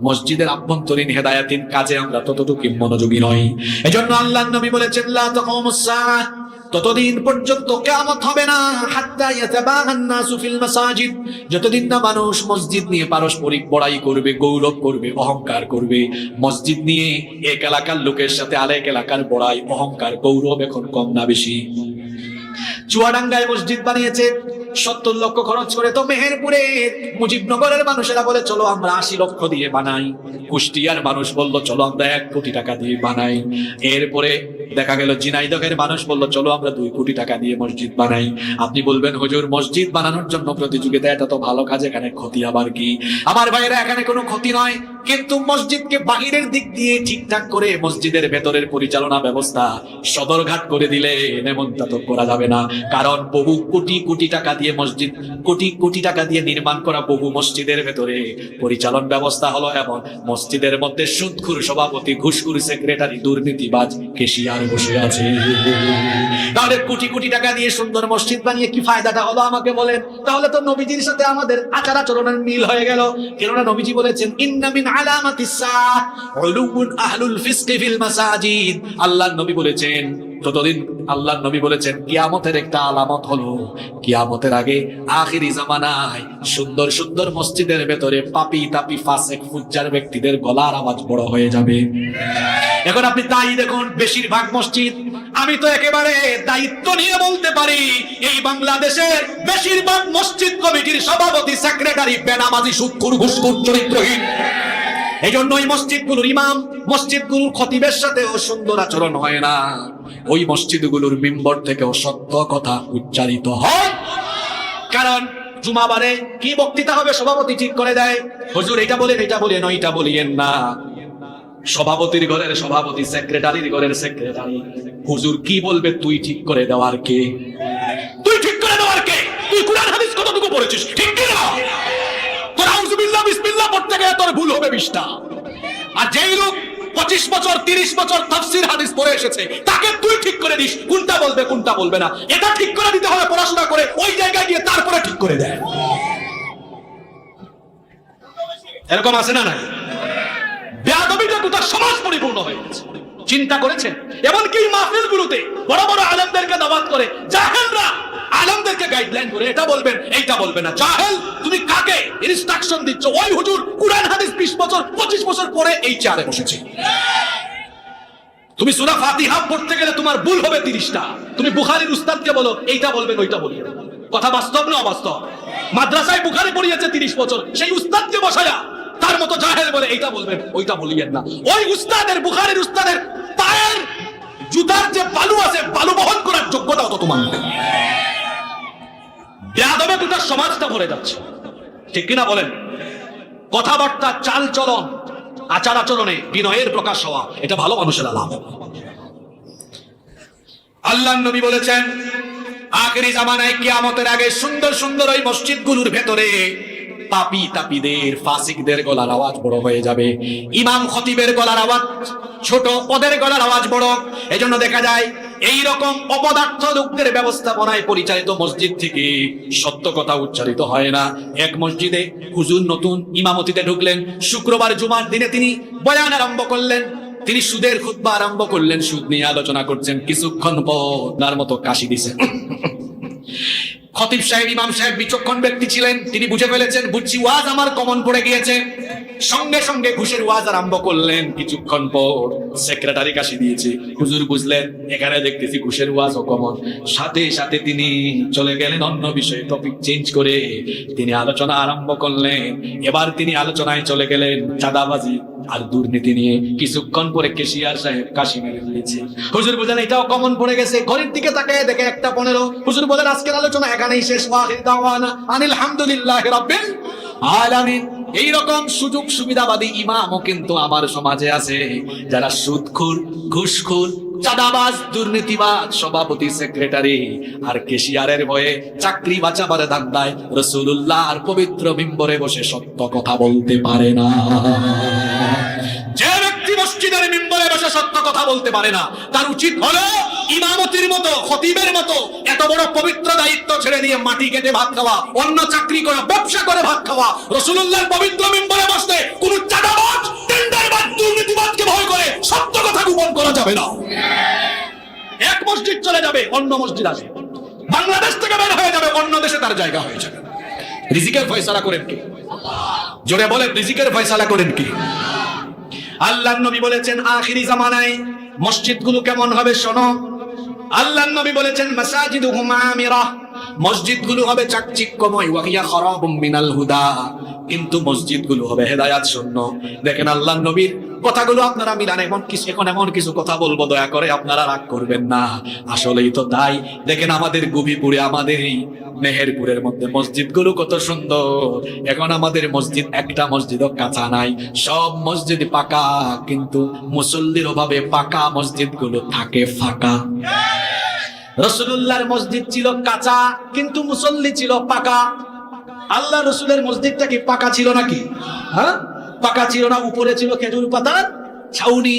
মসজিদের আভ্যন্তরীণ হেদায়াতিন কাজে আমরা ততটুকু মনোযোগী নই। এজন্য আল্লাহর নবী বলেছেন, লা তাকুমুস সাআহ, ততদিন পর্যন্ত কিয়ামত হবে না, হাত্তা ইয়াতাবাহান নাসু ফিল মাসাজিদ, যতদিন না মানুষ মসজিদ নিয়ে পারস্পরিক বড়াই করবে, গৌরব করবে, অহংকার করবে। মসজিদ নিয়ে এক এলাকার লোকের সাথে আরেক এলাকার বড়াই, অহংকার, গৌরব এখন কম না বেশি? চুয়াডাঙ্গায় মসজিদ বানিয়েছে 70 লক্ষ খরচ করে, তো মেহেরপুরে মুজিবনগরের মানুষেরা বলে চলো আমরা 80 লক্ষ দিয়ে বানাই। কুষ্টিয়ার মানুষ বলল চলো আমরা 1 কোটি টাকা দিয়ে বানাই। এরপরে দেখা গেল ঝিনাইদহের মানুষ বলল চলো আমরা 2 কোটি টাকা দিয়ে মসজিদ বানাই। আপনি বলবেন হুজুর মসজিদ বানানোর জন্য প্রতিযোগিতা, এটা তো ভালো কাজ, এখানে ক্ষতি আবার কি? আমার ভাইয়েরা, এখানে কোনো ক্ষতি নয়, কিন্তু মসজিদকে বাহিরের দিক দিয়ে ঠিকঠাক করে মসজিদের ভেতরের পরিচালনা ব্যবস্থা সদরঘাট করে দিলে এমনটা তো করা যাবে না। কারণ বহু কোটি কোটি টাকা দিয়ে মসজিদ, কোটি কোটি টাকা দিয়ে নির্মাণ করা বহু মসজিদের ভেতরে পরিচালন ব্যবস্থা হলো এমন, মসজিদের মধ্যে সুদখোর সভাপতি, ঘুষখোর সেক্রেটারি, দুর্নীতিবাজ কেশিয়ার বসে আছে। তাহলে কোটি কোটি টাকা দিয়ে সুন্দর মসজিদ বানিয়ে কি ফায়দাটা হলো আমাকে বলেন? তাহলে তো নবীজির সাথে আমাদের আচার আচরণের মিল হয়ে গেল। কেননা নবীজি বলেছেন, ইন্না মিন আলামাতিস সাআহ উলুউন আহলুল ফিসকি ফিল মাসাজিদ। আল্লাহর নবী বলেছেন, ততদিন আল্লাহর নবী বলেছেন কিয়ামতের একটা আলামত হলো, কিয়ামতের আগে আখিরি জামানায় সুন্দর সুন্দর মসজিদের ভেতরে পাপী তাপী ফাসেক ফুজ্জার ব্যক্তিদের গলার আওয়াজ বড় হয়ে যাবে। এখন আপনি তাই দেখুন, বেশিরভাগ মসজিদ, আমি তো একেবারে দায়িত্ব নিয়ে বলতে পারি, এই বাংলাদেশের বেশিরভাগ মসজিদ কমিটির সভাপতি, সেক্রেটারি বেনামাজি, সুদখোর, ঘুষখোর, চরিত্রহীন। এই জন্য ওই মসজিদগুলোর ইমাম, মসজিদগুলোর খতিবের সাথেও সুন্দর আচরণ হয় না। ওই মসজিদগুলোর মিম্বর থেকেও সত্য কথা উচ্চারিত হয়। কারণ জুমাবারে কি বক্তৃতা হবে সভাপতি ঠিক করে দেয়, হুজুর এটা বলেন, এটা বলেন, ওইটা বলিয়েন না। সভাপতির ঘরের সভাপতি, সেক্রেটারির ঘরের সেক্রেটারি, হুজুর কি বলবে তুই ঠিক করে দেওয়ার কে? তুই ঠিক করে দেওয়ার কে? তুই কুরআন হাদিস কতটুকু পড়েছিস? ঠিক কি না? তোর আউযুবিল্লাহ বিসমিল্লাহ পড়তে গেলে তোর ভুল হবে 20টা। আর যেই লোক 25 বছর 30 বছর তাফসীর হাদিস পড়ে এসেছে, তাকে তুই ঠিক করে দিস কোনটা বলবে কোনটা বলবে না। এটা ঠিক করে দিতে হবে পড়াশোনা করে, ওই জায়গায় গিয়ে তারপরে ঠিক করে দেয়। এরকম আছে না নাই? বেয়াদবিটা গোটা সমাজ পরিপূর্ণ হয়ে গেছে। চিন্তা করেছেন? এমনকি মাহফিলগুলোতে বড় বড় আলেমদেরকে দাওয়াত করে, জাহেলরা আলেমদেরকে গাইডলাইন করে এটা বলবেন এইটা বলবে না। জাহেল, তুমি কাকে ইনস্ট্রাকশন দিচ্ছ? ওই হুজুর কুরআন হাদিস 20 বছর 25 বছর পরে এই চেয়ারে বসেছে। তুমি সূরা ফাতিহা পড়তে গেলে তোমার ভুল হবে 30টা। তুমি বুখারীর উস্তাদকে বলো এইটা বলবেন ওইটা বলবেন। কথা বাস্তব না অবাস্তব? মাদ্রাসায় বুখারী পড়িয়েছে 30 বছর, সেই উস্তাদকে বসায়া তার মতো জাহেল বলে এইটা বলবেন ওইটা বলিয়েন না। ওই উস্তাদের, বুখারীর উস্তাদের পায়ের জুতার যে বালু আছে, বালু বহন করার যোগ্যতাও তো তোমার নেই। বেয়াদবে গোটা সমাজটা ভরে যাচ্ছে, ঠিক কিনা বলেন? কথাবার্তা, চাল চলন, আচার আচরণে বিনয়ের প্রকাশ হওয়া, এটা ভালো মানুষের আলামত। আল্লাহর নবী বলেছেন, আখিরি জামানায় কিয়ামতের আগে সুন্দর সুন্দর ওই মসজিদগুলোর ভেতরে পাপী তাপীদের, ফাসিকদের গলার আওয়াজ বড় হয়ে যাবে। ইমাম খতিবের গলার আওয়াজ ছোট, পদের গলার আওয়াজ বড়। এজন্য দেখা যায় এই রকম অপদার্থ লোকদের ব্যবস্থাপনায় পরিচালিত মসজিদ থেকে সত্য কথা উচ্চারিত হয় না। এক মসজিদে হুজুর নতুন ইমামতিতে ঢুকলেন, শুক্রবার জুমার দিনে তিনি বয়ান আরম্ভ করলেন। তিনি সুদের খুতবা আরম্ভ করলেন, সুদ নিয়ে আলোচনা করছেন। কিছুক্ষণ পর তার মতো কাশি দিছেন। খতিব সাহেব, ইমাম সাহেব বিচক্ষণ ব্যক্তি ছিলেন, তিনি বুঝে ফেলেছেন, বুঝছি ওয়াজ আমার কমন পড়ে গিয়েছে। সঙ্গে সঙ্গে ঘুষের ওয়াজ আরম্ভ করলেন। কিছুক্ষণ পর সেক্রেটারি কাশি দিয়েছে, হুজুর বুঝলেন এখানে দেখতেছি ঘুষের ওয়াজ ও কমন। সাথে সাথে তিনি চলে গেলেন অন্য বিষয়ে, টপিক চেঞ্জ করে তিনি আলোচনা আরম্ভ করলেন। এবার তিনি আলোচনায় চলে গেলেন চাঁদাবাজি আর দুর্নীতি নিয়ে। কিছুক্ষণ পরে কেশিয়ার সাহেব কাশি মেরে দিয়েছে। হুজুর বলেন এটাও কমন পড়ে গেছে। ঘড়ির দিকে তাকায় দেখে 1:15। হুজুর বলেন আজকের আলোচনা এখানেই শেষ। ওয়াহিদ দাওয়ানা আনিল হামদুলিল্লাহি রাব্বিল আলামিন। এইরকম সুযোগ সুবিধাবাদী ইমামও কিন্তু আমার সমাজে আছে, যারা সুদখোর, ঘুষখোর, চাঁদাবাজ, দুর্নীতিবাজ, সভাপতি, সেক্রেটারি আর কেশিয়ারের ভয়ে চাকরি বাঁচাবার ধান্দায় রাসূলুল্লাহর পবিত্র মিম্বরে বসে সত্য কথা বলতে পারে না। যে ব্যক্তি মসজিদের মিম্বরে বসে সত্য কথা বলতে পারে না, তার উচিত হলো ইমামতির মতো, খতিবের মতো এত বড় পবিত্র দায়িত্ব ছেড়ে দিয়ে মাটি কেটে ভাত খাওয়া, অন্য চাকরি করা, ব্যবসা করে ভাত খাওয়া, রাসূলুল্লাহর পবিত্র মিম্বরে বসতে কোন চাঁদাবাজ, টেন্ডারবাজ, দুর্নীতিবাজকে ভয় করে সত্য কথা গোপন করা যাবে না। এক মসজিদ চলে যাবে, অন্য মসজিদ আসবে। বাংলাদেশ থেকে বের হয়ে যাবে, অন্য দেশে তার জায়গা হয়ে যাবে। রিজিকের ফয়সালা করেন কে? জোরে বলেন, রিজিকের ফয়সালা করেন কে? আল্লাহর নবী বলেছেন আখিরি জামানায় মসজিদগুলো কেমন হবে শোনো। আল্লাহর নবী বলেছেন মাসাজিদুহুম আমিরা, মসজিদগুলো হবে চাকচিক্যময়, ওয়া হিয়া খারাবুম মিনাল হুদা, কিন্তু মসজিদগুলো হবে হেদায়েত শূন্য। দেখেন আল্লাহর নবীর কথাগুলো আপনারা মিলান। এমন কিছু কথা বলবো, দয়া করে আপনারা রাগ করবেন না, আসলেই তো তাই। দেখেন আমাদের গুবিপুরে, আমাদের এই মেহেরপুরের মধ্যে মসজিদগুলো কত সুন্দর। এখন আমাদের মসজিদ, একটা মসজিদও কাঁচা নাই, সব মসজিদ পাকা, কিন্তু মুসল্লির অভাবে পাকা মসজিদগুলো থাকে ফাঁকা। রাসূলুল্লাহর মসজিদ ছিল কাঁচা, কিন্তু মুসল্লি ছিল পাকা। আল্লাহ রসুলের মসজিদটা কি পাকা ছিল নাকি? হ্যাঁ, পাকা ছিল না, উপরে ছিল খেজুর পাতার ছাউনি।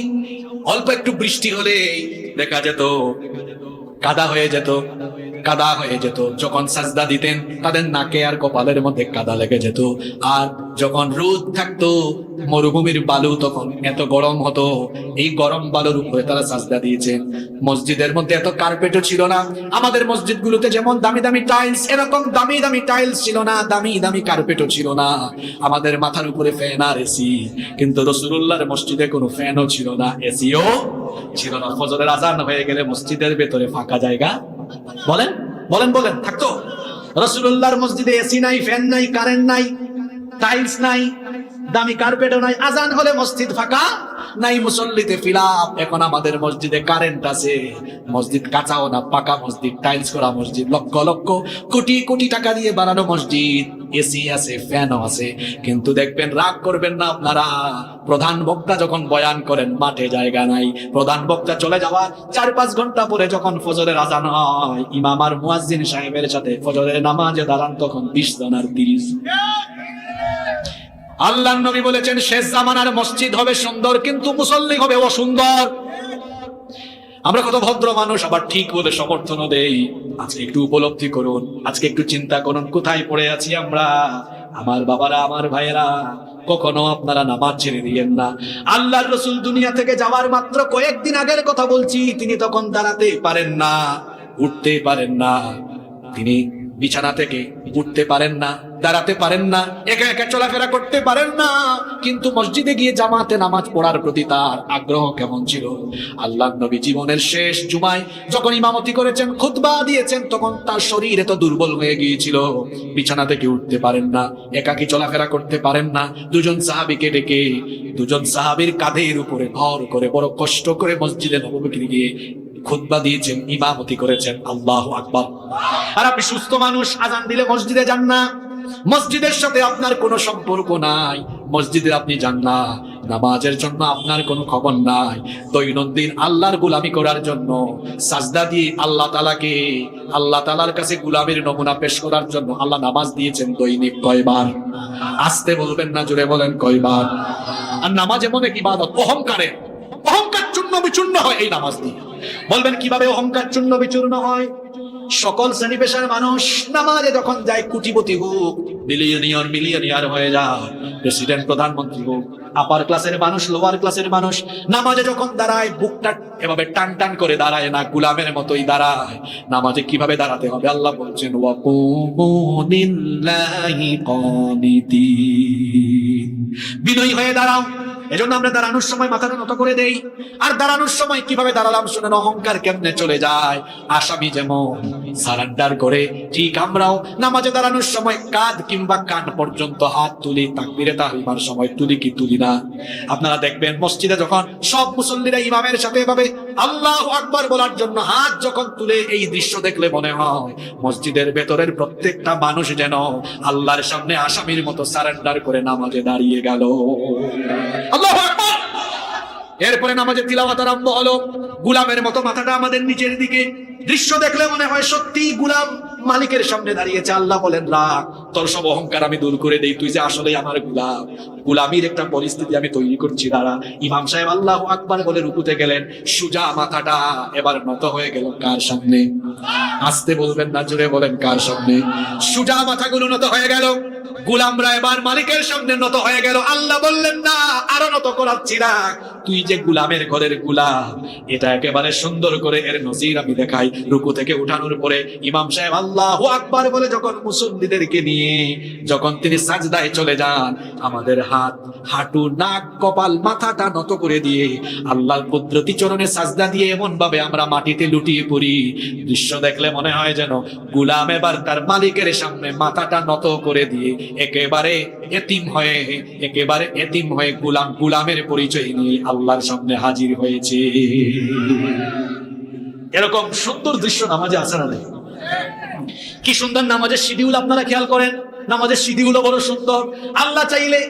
অল্প একটু বৃষ্টি হলে দেখা যেত কাদা হয়ে যেত, কাদা হয়ে যেত। যখন সাজদা দিতেন তাদের নাকে আর কপালের মধ্যে কাদা লেগে যেত। আর যখন রোদ থাকতো, মরুভূমির বালু তখন এত গরম হতো, এই গরম বালুর উপরে তারা সাজদা দিয়েছেন। মসজিদের মধ্যে এত কার্পেটও ছিল না। আমাদের মসজিদগুলোতে যেমন দামি দামি টাইলস, এরকম দামি দামি টাইলস ছিল না, দামি দামি কার্পেটও ছিল না। আমাদের মাথার উপরে ফ্যান আর এসি, কিন্তু রাসূলুল্লাহর মসজিদে কোনো ফ্যানও ছিল না, এসিও ছিল না। ফজরের আজান হয়ে গেলে মসজিদের ভেতরে ফাঁকা জায়গা, বলেন বলেন বলেন, থাকতো? রাসূলুল্লাহর মসজিদে এসি নাই, ফ্যান নাই, কারেন্ট নাই, টাইলস নাই, দামি কার্পেটও নাই। আজান হলে মসজিদ ফাঁকা, নাই মুসল্লিতে ফিলাপ। এখন আমাদের মসজিদে কারেন্ট আছে, মসজিদ কাঁচাও না, পাকা মসজিদ, টাইলস করা মসজিদ, লক্ষ লক্ষ কোটি কোটি টাকা দিয়ে বানানো মসজিদ, এসি আছে, ফ্যানও আছে। কিন্তু দেখবেন, রাগ করবেন না আপনারা, প্রধান বক্তা যখন বয়ান করেন মাঠে জায়গা নাই। প্রধান বক্তা চলে যাওয়া 4-5 ঘন্টা পরে যখন ফজরের আজান হয়, ইমাম আর মুয়াজ্জিন সাহেবের সাথে ফজরের নামাজে দাঁড়ান, তখন 20 জন আর 30। আল্লাহর নবী বলেছেন শেষ জামানার মসজিদ হবে সুন্দর, কিন্তু মুসল্লি হবে অসুন্দর। আমরা কত ভদ্র মানুষ, আবার ঠিক বলে সমর্থনও দেই। আজকে একটু উপলব্ধি করুন, আজকে একটু চিন্তা করুন, কোথায় পড়ে আছি আমরা। আমার বাবারা, আমার ভাইয়েরা, কখনো আপনারা নামাজ ছেড়ে দিয়েন না। আল্লাহর রাসূল দুনিয়া থেকে যাওয়ার মাত্র কয়েকদিন আগের কথা বলছি, তিনি তখন দাঁড়াতে পারেন না, উঠতে পারেন না, তিনি বিছানা থেকে উঠতে পারেন না, দাঁড়াতে পারেন না, একা একা চলাফেরা করতে পারেন না। কিন্তু মসজিদে গিয়ে জামাতে নামাজ পড়ার প্রতি তার আগ্রহ কেমন ছিল। আল্লাহর নবী জীবনের শেষ জুমায় যখন ইমামতি করেছেন, খুতবা দিয়েছেন, তখন তার শরীর এত দুর্বল হয়ে গিয়েছিল, বিছানা থেকে উঠতে পারেন না, একাকী চলাফেরা করতে পারেন না। দুজন সাহাবীকে ডেকে, দুজন সাহাবীর কাঁধের উপরে ভর করে বড় কষ্ট করে মসজিদে নববীতে গিয়ে খুতবা দিয়েছেন, ইমামতি করেছেন। আল্লাহু আকবার। আর আপনি সুস্থ মানুষ, আজান দিলে মসজিদে যান না, মসজিদের সাথে আপনার কোনো সম্পর্ক নাই, মসজিদে আপনি যান না, নামাজের জন্য আপনার কোনো খবর নাই। দৈনন্দিন আল্লাহর গোলামি করার জন্য সাজদা দিয়ে আল্লাহ তাআলার কাছে গোলামের নমুনা পেশ করার জন্য আল্লাহ নামাজ দিয়েছেন দৈনিক কয়বার? আসতে বলবেন না, জোরে বলেন কয়বার? আর নামাজ এমন এক ইবাদত, অহংকার চূর্ণ বিচূর্ণ হয় এই নামাজ দিয়ে। বলবেন কিভাবে অহংকার চূর্ণ বিচূর্ণ হয়? সকল শ্রেণী পেশার মানুষ নামাজে যখন যায়, কোটিপতি হোক, মিলিয়নিয়ার হয়ে যায়, প্রেসিডেন্ট, প্রধানমন্ত্রী হোক, আপার ক্লাসের মানুষ, লোয়ার ক্লাসের মানুষ, নামাজে যখন দাঁড়ায় বুকটা এভাবে টান টান করে দাঁড়ায় না, গোলামের মতোই দাঁড়ায়। নামাজে কিভাবে দাঁড়াতে হবে আল্লাহ বলছেন, ওয়াকুমু লিল্লাহি কানিতিন, বিনয়ী হয়ে দাঁড়াও। এজন্য আমরা দাঁড়ানোর সময় মাথাটা নত করে দেই। আর দাঁড়ানোর সময় কিভাবে দাঁড়ালাম শুনেন, অহংকার কেমনে চলে যায়। আসামি যেমন সারেন্ডার করে, ঠিক আমরাও নামাজে দাঁড়ানোর সময় কাঁধ কিংবা কান পর্যন্ত হাত তুলি, তাকবীরে তাহরিমার সময় তুলি কি তুলি না? আপনারা দেখবেন মসজিদে যখন সব মুসল্লিরা ইমামের সাথে এভাবে আল্লাহু আকবার বলার জন্য হাত যখন তুলে, এই দৃশ্য দেখলে মনে হয় মসজিদের ভেতরের প্রত্যেকটা মানুষ যেন আল্লাহর সামনে আসামির মতো সারেন্ডার করে নামাজে দাঁড়িয়ে গেল। আল্লাহু আকবার। এরপরে নামাজে তিলাওয়াত আরম্ভ হলো, গোলামের মতো মাথাটা আমাদের নিচের দিকে। দৃশ্য দেখলে মনে হয় সত্যি গোলাম মালিকের সামনে দাঁড়িয়েছে। আল্লাহ বলেন, রাখ, তোর সব অহংকার আমি দূর করে দেই, তুই যে আসলে আমার গোলাম। গোলামির একটা পরিস্থিতি আমি তৈরি করছি দাঁড়া। ইমাম সাহেব আল্লাহু আকবার বলে রুকুতে গেলেন, সুজা মাথাটা এবার নত হয়ে গেল কার সামনে? আস্তে বলবেন না, জোরে বলেন কার সামনে? সুজা মাথাগুলো নত হয়ে গেল, গোলামরা এবার মালিকের সামনে নত হয়ে গেল। আল্লাহ বললেন না, আরো নত করাচ্ছি না, তুই যে গোলামের ঘরের গোলাম, এটা একেবারে সুন্দর করে এর নজির আমি দেখাই। রুকু থেকে উঠানোর পরে ইমাম সাহেব আল্লাহু আকবার বলে যখন মুসল্লিদেরকে নিয়ে যখন তিনি সাজদায় চলে যান, আমাদের হাত, হাঁটু, নাক, কপাল, মাথাটা নত করে দিয়ে আল্লাহর কুদরতি চরণে সাজদা দিয়ে এমন ভাবে আমরা মাটিতে লুটিয়ে পড়ি, দৃশ্য দেখলে মনে হয় যেন গোলাম এবার তার মালিকের সামনে মাথাটা নত করে দিয়ে একেবারে এতিম হয়ে গোলামের পরিচয় নিয়ে আল্লাহর সামনে হাজির হয়েছে। এরকম সুন্দর দৃশ্য নামাজে আছে না? কি সুন্দর নামাজের শিডিউল, আপনারা খেয়াল করেন, নামাজের শিডিউলও বড় সুন্দর। আল্লাহ চাইলে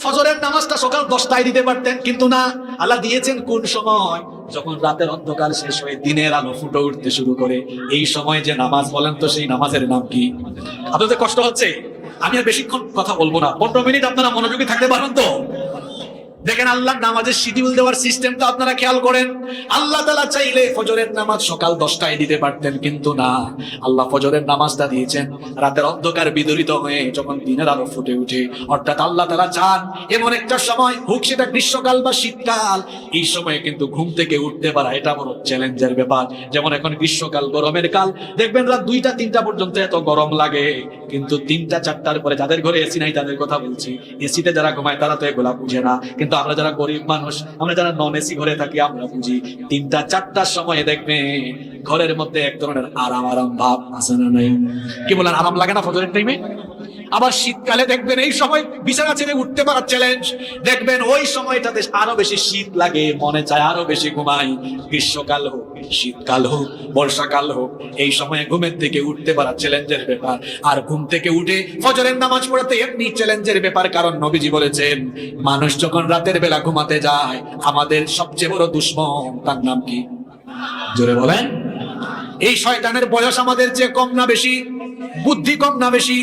ফজরের নামাজটা সকাল 10টায় দিতে পারতেন, কিন্তু না, আল্লাহ দিয়েছেন কোন সময়? যখন রাতের অন্ধকার শেষ হয়ে দিনের আলো ফুটে উঠতে শুরু করে। এই সময় যে নামাজ, বলেন তো সেই নামাজের নাম কি? আপনাদের কষ্ট হচ্ছে, আমি আর বেশিক্ষণ কথা বলবো না, 15 মিনিট আপনারা মনোযোগী থাকতে পারেন তো? দেখেন আল্লাহ নামাজের শিডিউল দেওয়ার সিস্টেমটা আপনারা খেয়াল করেন। আল্লাহ তাআলা চাইলে ফজরের নামাজ সকাল 10টায় দিতে পারতেন, কিন্তু না, আল্লাহ ফজরের নামাজটা দিয়েছেন রাতের অন্ধকার বিদরিত হয়ে যখন দিনের আলো ফুটে উঠে। অর্থাৎ আল্লাহ তাআলা চান এমন একটা সময় হোক, সেটা গ্রীষ্মকাল বা শীতকাল, এই সময়ে কিন্তু ঘুম থেকে উঠতে পারা এটা বড় চ্যালেঞ্জের ব্যাপার। যেমন এখন গ্রীষ্মকাল, গরমের কাল, দেখবেন রাত 2টা-3টা পর্যন্ত এত গরম লাগে, কিন্তু 3টা-4টার পরে যাদের ঘরে এসি নাই তাদের কথা বলছি, এসিতে যারা ঘুমায় তারা তো এগুলা বুঝে না, কিন্তু আমরা যারা গরিব মানুষ, আমরা যারা নন এসি ঘরে থাকি, আমরা বুঝি। 3টা-4টার সময় দেখবে ঘরের মধ্যে এক ধরনের আরাম ভাব আছে না নাই? কি বলেন, আরাম লাগে না ফজরের টাইমে? আবার শীতকালে দেখবেন এই সময় বিছানা ছেড়ে উঠতে পারা চ্যালেঞ্জ, দেখবেন ওই সময়টাতে আরো বেশি শীত লাগে, মনে চায় আরো বেশি ঘুমাই। গ্রীষ্মকাল হোক, শীতকাল হোক, বর্ষাকাল হোক, এই সময়ে ঘুমের থেকে উঠতে পারা চ্যালেঞ্জের ব্যাপার। আর ঘুম থেকে উঠে ফজরের নামাজ পড়াতে এমনি চ্যালেঞ্জের ব্যাপার, কারণ নবীজি বলেছেন মানুষ যখন রাতের বেলা ঘুমাতে যায়, আমাদের সবচেয়ে বড় দুশমন, তার নাম কি? জোরে বলেন। এই শয়তানের বয়স আমাদের চেয়ে কম না বেশি? বুদ্ধি কম না বেশি?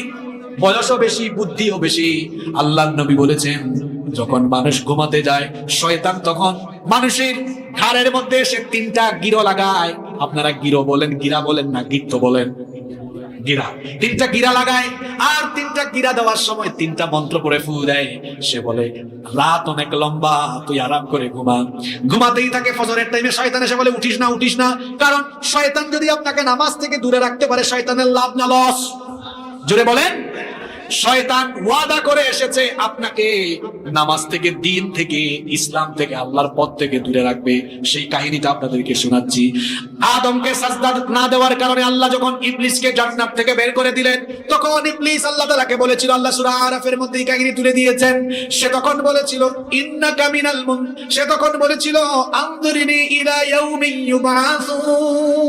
বয়সও বেশি, বুদ্ধিও বেশি। আল্লাহর নবী বলেছেন যখন মানুষ ঘুমাতে যায়, শয়তান তখন মানুষের ঘাড়ের মধ্যে এসে 3টা গিরো লাগায়। আপনারা গিরো বলেন, গিরা বলেন না গিট্ট বলেন? গিরা। 3টা গিরা লাগায়, আর 3টা গিরা দেওয়ার সময় 3টা মন্ত্র পড়ে ফু দেয়। সে বলে রাত অনেক লম্বা, তুই আরাম করে ঘুমা। ঘুমাতেই থাকে। ফজরের টাইমে শয়তান এসে বলে উঠিস না, কারণ শয়তান যদি আপনাকে নামাজ থেকে দূরে রাখতে পারে, শয়তানের লাভ না লস? জোরে বলেন। শয়তান ওয়াদা করে এসেছে আপনাকে নামাজ থেকে, দিন থেকে, ইসলাম থেকে, আল্লাহর পথ থেকে দূরে রাখবে। সেই কাহিনীটা আপনাদেরকে শোনাচ্ছি। আদমকে সাজদা না দেওয়ার কারণে আল্লাহ যখন ইবলিসকে জান্নাত থেকে বের করে দিলেন, তখন ইবলিস আল্লাহ তাআলাকে বলেছিল, আল্লাহ সূরা আরাফের মধ্যে এই কাহিনী তুলে দিয়েছেন, সে তখন বলেছিল ইন্নাকা মিনাল সে তখন বলেছিল আনযুরনি ইলা ইয়াউমি ইউবআসুন,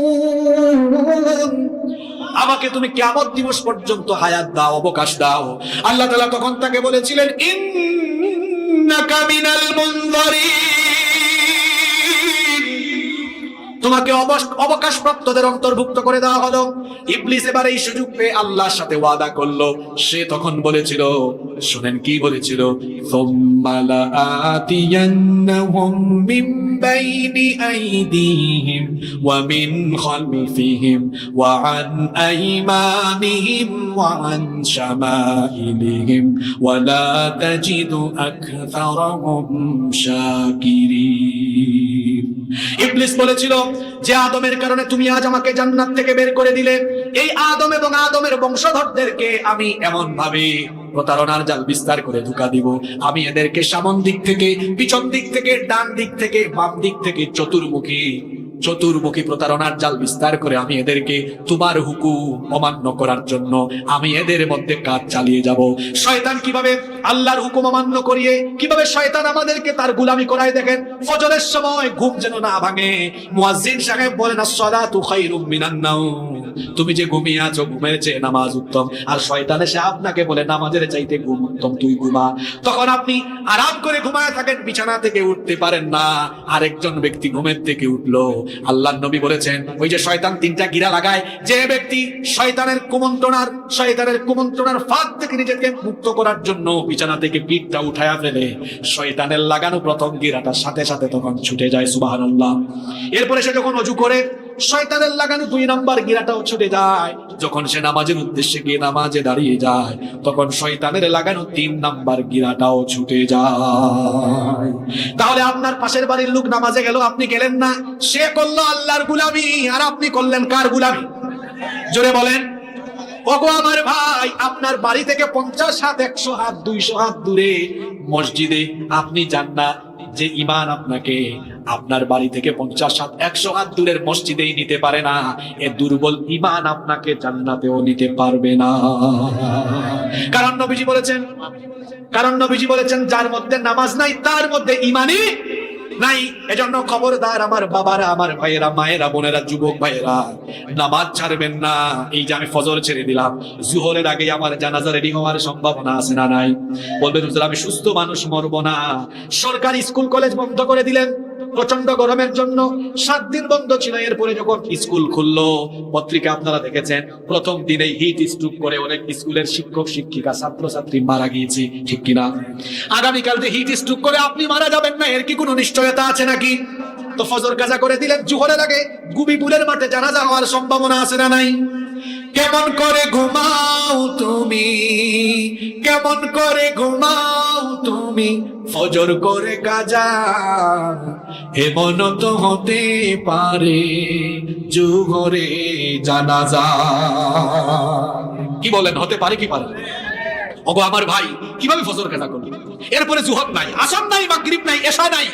আমাকে তুমি কিয়ামত দিবস পর্যন্ত হায়াত দাও, অবকাশ দাও। আল্লাহ তাআলা তখন তাকে বলেছিলেন ইন্নাকা মিনাল মুনযারিন, তোমাকে অবকাশ প্রাপ্তদের অন্তর্ভুক্ত করে দেওয়া হলো। ইবলিস এবার এই সুযোগ পেয়ে আল্লাহর সাথে ওয়াদা করলো। সে তখন বলেছিল, শুনেন কি বলেছিল, সুম্মা লাআতিয়ান্নাহুম মিন বাইনি আইদিহিম ওয়া মিন খালফিহিম ওয়া আন আইমানিহিম ওয়া আন শামাইলিহিম ওয়া লা তাজিদু আকসারাহুম শাকিরিন। ইবলিস বলেছিল যে আদমের কারণে তুমি আজ আমাকে জান্নাত থেকে বের করে দিলে, এই আদম এবং আদমের বংশধরদেরকে আমি এমন ভাবে প্রতারণার জাল বিস্তার করে ধোঁকা দিব, আমি এদেরকে সামন দিক থেকে, পিছন দিক থেকে, ডান দিক থেকে, বাম দিক থেকে, চতুর্মুখী প্রতারণার জাল বিস্তার করে আমি এদেরকে তোমার হুকুম অমান্য করার জন্য আমি এদের মধ্যে কাজ চালিয়ে যাব। শয়তান কিভাবে আল্লাহর হুকুম অমান্য করিয়ে, কিভাবে শয়তান আমাদেরকে তার গোলামি করায় দেখেন। ফজরের সময় ঘুম যেন না ভাঙে, মুয়াজ্জিন সাহেব বলেন আসসালাতু খায়রুম মিনান নাওম, তুমি যে ঘুমিয়ে আছো ঘুমের চেয়ে নামাজ উত্তম। আর শয়তান এসে আপনাকে বলে নামাজের চাইতে ঘুম উত্তম, তুই ঘুমা। তখন আপনি আরাম করে ঘুমায় থাকেন, বিছানা থেকে উঠতে পারেন না। আরেকজন ব্যক্তি ঘুমের থেকে উঠলো, আল্লাহর নবী বলেছেন ওই যে শয়তান তিনটা গিরা লাগায়, যে ব্যক্তি শয়তানের কুমন্ত্রণার ফাঁদ থেকে নিজেকে মুক্ত করার জন্য বিছানা থেকে পিঠটা উঠায়া ফেলে, শয়তানের লাগানো প্রথম গিরাটার সাথে সাথে তখন ছুটে যায়, সুবহানাল্লাহ। এরপরে সে যখন ওযু করে শয়তানের লাগানো 2 নাম্বার গিরাটাও ছুটে যায়। যখন সে নামাজের উদ্দেশ্যে গিয়ে নামাজে দাঁড়িয়ে যায়, তখন শয়তানের লাগানো 3 নাম্বার গিরাটাও ছুটে যায়। তাহলে আপনার পাশের বাড়ির লোক নামাজে গেল, আপনি গেলেন না, সে করলো আল্লাহর গোলামি, আর আপনি করলেন কার গোলামি? জোরে বলেন। ওগো আমার ভাই, আপনার বাড়ি থেকে 50 হাত, 100 হাত, 200 হাত দূরে মসজিদে আপনি যান না, যে ঈমান আপনাকে আপনার বাড়ি থেকে 50 হাত 100 হাত দূরের মসজিদেই নিতে পারে না, এ দুর্বল ঈমান আপনাকে জান্নাতেও নিতে পারবে না। কারণ নবীজি বলেছেন যার মধ্যে নামাজ নাই তার মধ্যে ঈমানই নাই। এজন্য খবরদার আমার বাবারা, আমার ভাইয়েরা, মায়েরা, বোনেরা, যুবক ভাইয়েরা, নামাজ ছাড়বেন না। এই যে আমি ফজর ছেড়ে দিলাম, জোহরের আগে আমার জানাজা রেডি হওয়ার সম্ভাবনা আছে না নাই? বলবেন হুজুর আমি সুস্থ মানুষ, মরবো না। সরকারি স্কুল কলেজ বন্ধ করে দিলেন প্রচন্ড গরমের জন্য, 7 দিন বন্ধ ছিল। এরপরে যখন স্কুল খুললো, পত্রিকা আপনারা দেখেছেন, প্রথম দিনেই হিট স্ট্রোক করে অনেক স্কুলের শিক্ষক শিক্ষিকা ছাত্রছাত্রী মারা গিয়েছে, ঠিক কিনা? আগামীকাল যে হিট স্ট্রোক করে আপনি মারা যাবেন না, এর কি কোনো নিশ্চয়তা আছে নাকি? তো ফজর কাজা করে দিলেন, জোহরের আগে গুবিপুলের মাঠে জানাজা হওয়ার সম্ভাবনা আছে না নাই? কেমন করে ঘুমাও তুমি, কেমন করে ঘুমাও তুমি, ফজর করে কাজা, এমন তো হতে পারে জোহরে জানাজা। কি বলেন, হতে পারে কি পারে? ওগো আমার ভাই, কিভাবে ফজর কাজা করবে? এরপরে জোহর নাই, আসর নাই, মাগরিব নাই, এশা নাই।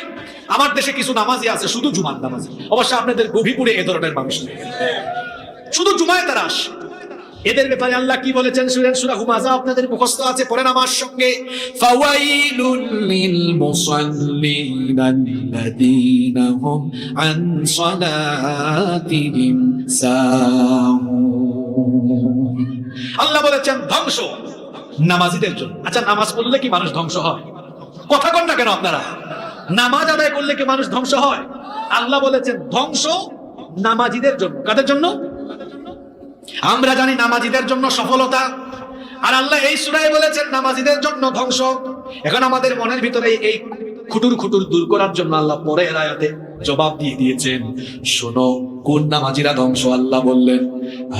আমার দেশে কিছু নামাজি আছে শুধু জুমার নামাজ, অবশ্য আপনাদের গভীরপুরে এ ধরনের মানুষ নেই, শুধু জুমায় তারা আসে। এদের ব্যাপারে আল্লাহ কি বলেছেন? সূরা হুমাযা আপনাদের মুখস্থ আছে, পড়েন আমার সঙ্গে। ফাওয়াইলুল লিল মুসাল্লিনাল্লাযীনা হুম আন সালাতিহিম সাহুন। আল্লাহ বলেছেন ধ্বংস নামাজীদের জন্য। আচ্ছা, নামাজ পড়লে কি মানুষ ধ্বংস হয়? কথা কন না কেন আপনারা? নামাজ আদায় করলে কি মানুষ ধ্বংস হয়? আল্লাহ বলেছেন ধ্বংস নামাজীদের জন্য। কাদের জন্য? আমরা জানি নামাজীদের জন্য সফলতা, আর আল্লাহ এই সূরায় বলেছেন নামাজীদের জন্য ধ্বংস। এখন আমাদের মনের ভিতরে এই খুটুর দূর করার জন্য আল্লাহ পরের আয়াতে জবাব দিয়ে দিয়েছেন। শোনো, কোন নামাজীরা ধ্বংস? আল্লাহ বললেন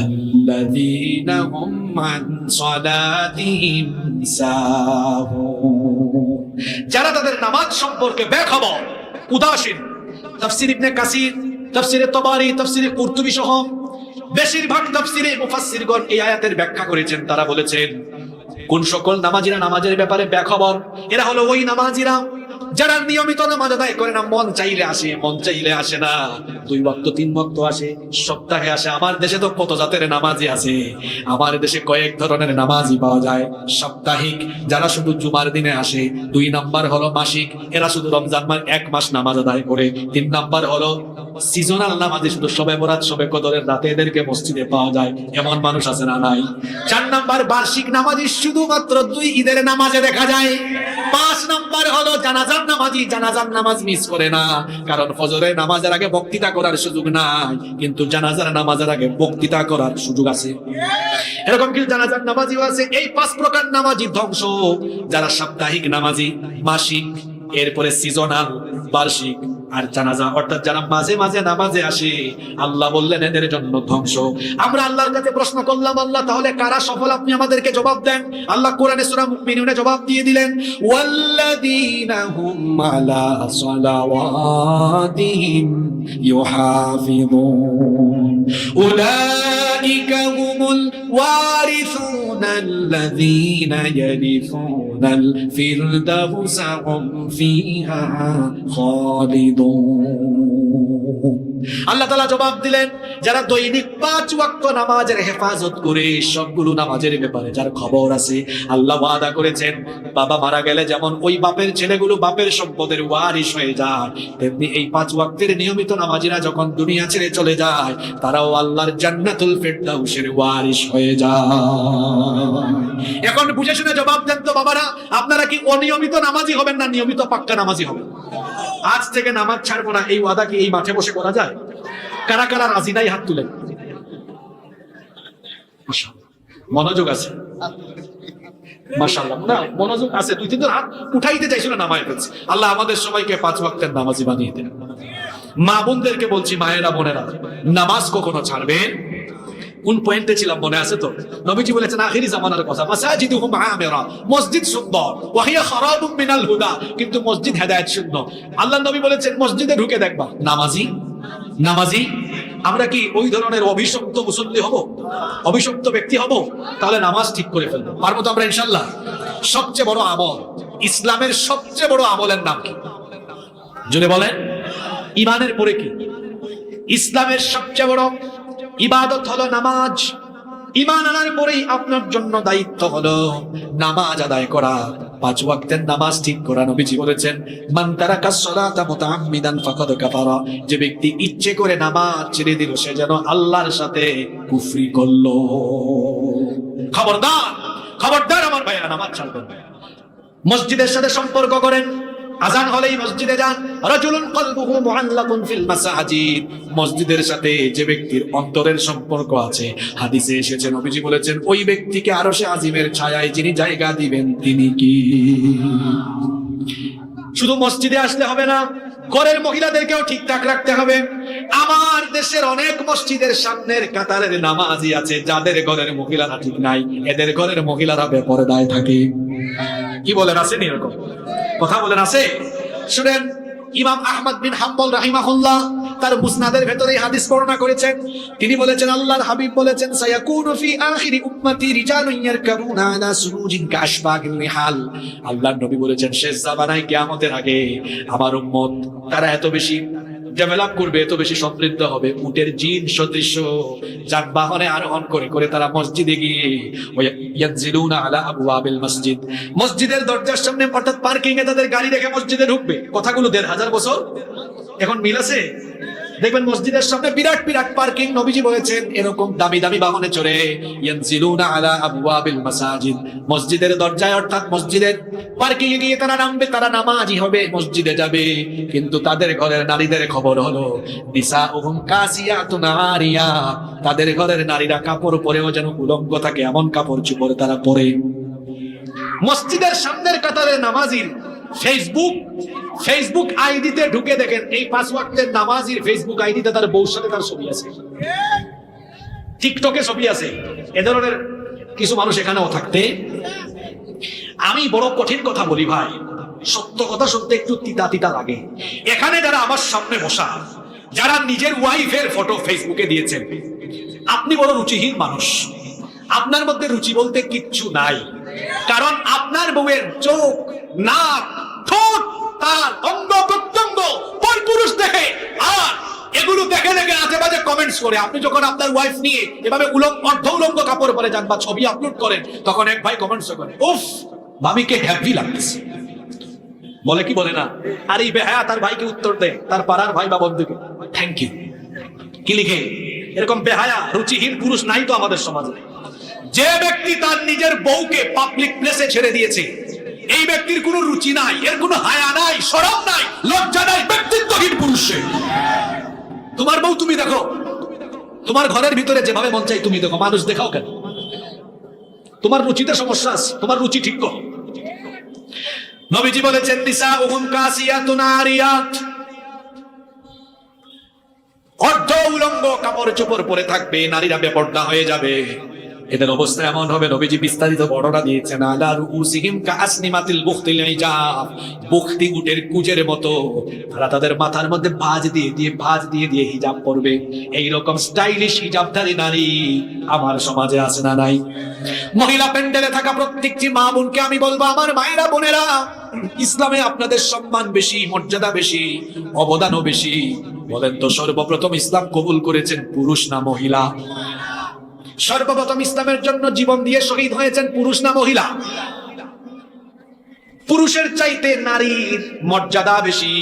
আল্লাযীনা হুম আন সালাতিহিম সাহুন, যারা তাদের নামাজ সম্পর্কে বেখবর, উদাসীন। তাফসীর ইবনে কাসির, তাফসীরে তাবারি, তাফসীরে কুরতুবী সহ বেশিরভাগ তাফসীরে মুফাসসিরগণ এই আয়াতের ব্যাখ্যা করেছেন। তারা বলেছেন কোন সকল নামাজীরা নামাজের ব্যাপারে বেখবর? এরা হলো ওই নামাজীরা যারা নিয়মিত নামাজ আদায় করে না, মন চাইলে আসে, মন চাইলে আসে না, 2 ওয়াক্ত 3 ওয়াক্ত আসে, সপ্তাহে আসে। আমার দেশে তো কত জাতের নামাজি আছে, আমার দেশে কয়েক ধরনের নামাজি পাওয়া যায়। সাপ্তাহিক, যারা শুধু জুমার দিনে আসে। 2 নাম্বার হলো মাসিক, এরা শুধু রমজান মাস 1 মাস নামাজ আদায় করে। 3 নাম্বার হলো সিজনাল নামাজি, শুধু শবে বরাত, শবে কদরের রাতে এদেরকে মসজিদে পাওয়া যায়। এমন মানুষ আছে না নাই? 4 নাম্বার বার্ষিক নামাজি, শুধুমাত্র 2 ঈদের নামাজে দেখা যায়। 5 নাম্বার হলো জানাজার নামাজি, জানাজার নামাজ মিস করে না, কারণ ফজরের নামাজের আগে বক্তৃতা করার সুযোগ নাই, কিন্তু জানাজার নামাজের আগে বক্তৃতা করার সুযোগ আছে। এরকম কিছু জানাজার নামাজিও আছে। এই 5 প্রকার নামাজি ধ্বংস। যারা সাপ্তাহিক নামাজি, মাসিক, এরপরে সিজনাল, বার্ষিক আর জানাজা, অর্থাৎ যারা মাঝে মাঝে নামাজে আসে, আল্লাহ বললেন এদের জন্য ধ্বংস। আমরা আল্লাহর কাছে প্রশ্ন করলাম, আল্লাহ তাহলে কারা সফল? আপনি আমাদেরকে জবাব দেন। আল্লাহ কোরআনে সূরা মুমিনুনে জবাব দিয়ে দিলেন, ওয়াল্লাযীনা হুম আলা সালাওয়াতিহিম ইউহাফিযুন উলাইকা হুমুল ওয়ারিসুনাল্লাযীনা ইয়ারিসুনাল ফিরদাউসা হুম ফিহা খালিদুন। আল্লাহ তাআলা জবাব দিলেন, যারা দৈনিক 5 ওয়াক্ত নামাজের হেফাজত করে, সবগুলো নামাজের ব্যাপারে যার খবর আছে, আল্লাহ ওয়াদা করেছেন বাবা মারা গেলে যেমন ওই বাপের ছেলেগুলো বাপের সম্পদের ওয়ারিশ হয়ে যায়, তেমনি এই 5 ওয়াক্তের নিয়মিত নামাজিরা যখন দুনিয়া ছেড়ে চলে যায়, তারাও আল্লাহর জান্নাতুল ফিরদাউসের ওয়ারিশ হয়ে যায়। এখন বুঝে শুনে জবাব দেন তো বাবারা, আপনারা কি অনিয়মিত নামাজি হবেন না নিয়মিত পাক্কা নামাজি হবেন? আজ থেকে নামাজ ছাড়বো না, এই ওয়াদা কি এই মাঠে বসে করা যায়? কারা কারা রাজি নাই হাত তুলেন। মাশাআল্লাহ, মনোযোগ আছে, মাশাআল্লাহ, না মনোযোগ আছে। 2-3 জন হাত উঠাইতে চাইছিল, নামায় ফেলছে। আল্লাহ আমাদের সবাইকে 5 ওয়াক্তের নামাজি বানিয়ে দেন। মা বোনদেরকে বলছি, মায়েরা বোনেরা, নামাজ কখনো ছাড়বেন। কোন পয়েন্টে ছিলাম মনে আছে তো? নবীজি বলেছেন আখিরি জামানার কথা, মাসাজিদুহুম আমিরা, মসজিদ সুন্দর, ওয়া হিয়া খারাবুম মিনাল হুদা, কিন্তু মসজিদ হেদায়েত শূন্য। আল্লাহ নবী বলেছেন মসজিদে ঢুকে দেখবা নামাজি নামাজি। আমরা কি ওই ধরনের অভিশপ্ত মুসল্লি হব, অভিশপ্ত ব্যক্তি হব? তাহলে নামাজ ঠিক করে ফেলবো, পারবো তো আমরা ইনশাআল্লাহ। সবচেয়ে বড় আমল, ইসলামের সবচেয়ে বড় আমলের নাম কি? জোরে বলেন। ঈমানের পরে কি? ইসলামের সবচেয়ে বড় ইবাদত হলো নামাজ। ঈমান আনার পরেই আপনার জন্য দায়িত্ব হলো নামাজ আদায় করা, 5 ওয়াক্তের নামাজ ঠিক করা। নবীজি বলেছেন, মান তারাকাস সালাতা মুতাআম্মিদান ফাকাদ কাফারা, যে ব্যক্তি ইচ্ছে করে নামাজ ছেড়ে দিল সে যেন আল্লাহর সাথে কুফরি করলো। খবরদার, খবরদার আমার ভাইরা, নামাজ ছাড়বেন না। মসজিদের সাথে সম্পর্ক করেন, আজান হলেই মসজিদে যান। রাজুলুন কলবুহু মুআল্লাকুন ফিল মাসাজিদ, মসজিদের সাথে যে ব্যক্তির অন্তরের সম্পর্ক আছে, হাদিসে এসেছে নবীজি বলেছেন ওই ব্যক্তিকে আরশে আজিমের ছায়ায় যিনি জায়গা দিবেন তিনি কি? শুধু মসজিদে আসলে হবে না, ঘরের মহিলাদেরকেও ঠিকঠাক রাখতে হবে। আমার দেশের অনেক মসজিদের সামনের কাতারের নামাজি আছে যাদের ঘরের মহিলারা ঠিক নাই, এদের ঘরের মহিলারা বেপরদায় থাকে। কি বলেন, আছেন এরকম? কথা বলেন, আছে? শুনেন, ইমাম আহমদ বিন হাম্বল রাহিমাহুল্লাহ তার মুসনাদের ভেতরে হাদিস বর্ণনা করেছেন। তিনি বলেছেন, আল্লাহর হাবিব বলেছেন, সায়াকুনু ফি আখিরি উম্মতি রিজালুন ইয়ারকাবুনা আলা সুরুজিন কাশবাগিল নিহাল। আল্লাহর নবী বলেছেন, শেষ জামানায় কিয়ামতের আগে আমার উম্মত তারা এত বেশি ডেভেলপ করবে, এত বেশি সমৃদ্ধ হবে, উটের জিন সদৃশ যানবাহনে আরোহণ করে করে তারা মসজিদে গিয়ে ইয়ানজিলুনা আলা আবওয়াবিল মসজিদ, মসজিদের দরজার সামনে অর্থাৎ পার্কিং এ তাদের গাড়ি রেখে মসজিদে ঢুকবে। কথাগুলো 1500 বছর এখন মিল আছে। দেখবেন মসজিদের সামনে বিরাট বিরাট পার্কিং। নবীজি বলেছেন এরকম দামি দামি বাহনে চড়ে ইয়ানজিলুনা আলা আবওয়াবিল মাসাজিদ, মসজিদের দরজায় অর্থাৎ মসজিদের পার্কিং এ গিয়ে তারা নামবে, তারা নামাজি হবে, মসজিদে যাবে। কিন্তু তাদের ঘরের নারীদের খবর হলো নিসাউহুম কাসিয়াতুন আরিয়া, তাদের ঘরের নারীরা কাপড় পরেও যেন উলঙ্গ থাকে এমন কাপড় চোপড় তারা পরে। মসজিদের সামনের কাতারের নামাজির ফেসবুক আইডিতে ঢুকে দেখেন, এই 5 ওয়াক্তের নামাজির ফেসবুক আইডিতে তার বউর সাথে তার ছবি আছে, টিকটকে ছবি আছে। এ ধরনের কিছু মানুষ এখানেও থাকতে। আমি বড় কঠিন কথা বলি ভাই, সত্য কথা শুনতে একটু তিতা তিতা লাগে। এখানে যারা আমার সামনে বসা, যারা নিজের ওয়াইফের ফটো ফেসবুকে দিয়েছেন, আপনি বড় রুচিহীন মানুষ, আপনার মধ্যে রুচি বলতে কিচ্ছু নাই। কারণ আপনার বউয়ের চোখ, নাক, ঠোঁট, তার অঙ্গ প্রত্যঙ্গ পরপুরুষ দেখে, আর এগুলো দেখে দেখে আজে বাজে কমেন্টস করে। আপনি যখন আপনার ওয়াইফ নিয়ে এভাবে অর্ধ উলঙ্গ কাপড় পরে যান বা ছবি আপলোড করেন, তখন এক ভাই কমেন্টস করে, উফ ভাবিকে হ্যাপি লাগতেছে, বলে কি বলে না? আর এই বেহায়া তার ভাইকে উত্তর দেয়, তার পাড়ার ভাই বা বন্ধুকে, থ্যাংক ইউ। কি লিখে? এরকম বেহায়া রুচিহীন পুরুষ নাই তো আমাদের সমাজে। যে ব্যক্তি তার নিজের বউকে পাবলিক প্লেসে ছেড়ে দিয়েছে, এই ব্যক্তির কোনো রুচি নাই, এর কোনো হায়া নাই, শরম নাই, লজ্জা নাই, ব্যক্তিত্বহীন পুরুষ। তোমার বউ তুমি দেখো, তোমার ঘরের ভিতরে যেভাবে মন চাই তুমি দেখো, মানুষ দেখাও কেন? তোমার রুচিতে সমস্যা আছে, তোমার রুচি ঠিক করো। নবীজি বলেছেন নিসাউহুম কাসিয়াতুন আরিয়াত, অর্ধ উলঙ্গ কাপড় চোপড় পরে থাকবে, নারীরা বেপরদা হয়ে যাবে। এদের অবস্থা এমন হবে, নবীজি বিস্তারিত বর্ণনা দিয়েছেন, আলা রুউসিহিম কাআসনিমাতিল বুখতিল ইজাব, বুখতি উটের কুজের মতো তারা তাদের মাথার মধ্যে ভাঁজ দিয়ে দিয়ে হিজাব পরবে। এই রকম স্টাইলিশ হিজাবধারী নারী আমার সমাজে আছে না নাই? মহিলা প্যান্ডেলে থাকা প্রত্যেকটি মা বোনকে আমি বলবো, আমার মায়েরা বোনেরা, ইসলামে আপনাদের সম্মান বেশি, মর্যাদা বেশি, অবদানও বেশি। বলেন তো, সর্বপ্রথম ইসলাম কবুল করেছেন পুরুষ না মহিলা? সর্বপ্রথম ইসলামের জন্য জীবন দিয়ে শহীদ হয়েছেন পুরুষ না মহিলা? পুরুষের চাইতে নারীর মর্যাদা বেশি।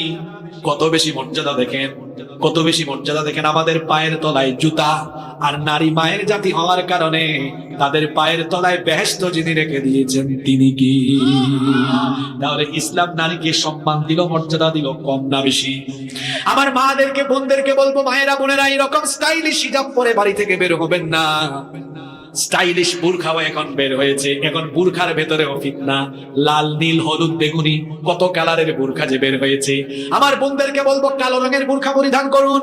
কত বেশি মর্যাদা দেখেন। কত বেশি মর্যাদা দেখেন, আমাদের পায়ের তলায় জুতা, আর নারী মায়ের জাতি হওয়ার কারণে তাদের পায়ের তলায় বেহেশত যিনি রেখে দিয়েছেন তিনি কি? তাহলে ইসলাম নারীকে সম্মান দিল, মর্যাদা দিল, কম না বেশি? আমার মাদেরকে, বোনদেরকে বলবো, মায়েরা বোনেরা এরকম স্টাইলিশ হিজাব পরে বাড়ি থেকে বের হবেন না। স্টাইলিশ বুরখাও এখন বের হয়েছে, এখন বুরখার ভেতরেও ফিতনা, লাল নীল হলুদ বেগুনি কত কালারের বুরখা যে বের হয়েছে। আমার বোনদেরকে বলবো কালো রঙের বুরখা পরিধান করুন,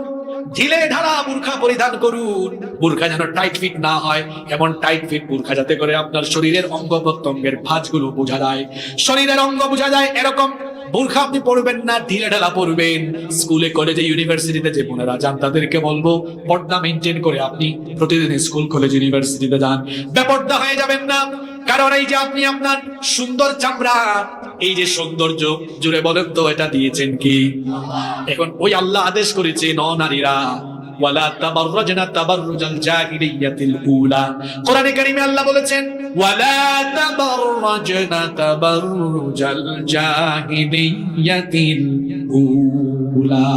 ঢিলে ঢালা বুরখা পরিধান করুন। বুরখা যেন টাইট ফিট না হয়, এমন টাইট ফিট বুরখা যাতে করে আপনার শরীরের অঙ্গ প্রত্যঙ্গের ভাঁজগুলো বোঝা যায়, শরীরের অঙ্গ বোঝা যায়, এরকম বুরখা আপনি পরবেন না, ঢিলে ঢালা পরবেন। স্কুলে কলেজে ইউনিভার্সিটিতে যে বোনেরা যান তাদেরকে বলবো পর্দা মেনটেন করে আপনি প্রতিদিন স্কুল কলেজ ইউনিভার্সিটিতে যান, বেপর্দা হয়ে যাবেন না। কারণ এই যে আপনি আপনার সুন্দর চামড়া, এই যে সৌন্দর্য, জুড়ে বলেন তো এটা দিয়েছেন কি? এখন ওই আল্লাহ আদেশ করেছে নারীরা ওয়ালা তাবাররাজনা তাবাররুজাল জাহিলিয়াতিল উলা। কোরআনে কারীমে আল্লাহ বলেছেন ওয়ালা তাবাররাজনা তাবাররুজাল জাহিলিয়াতিল উলা।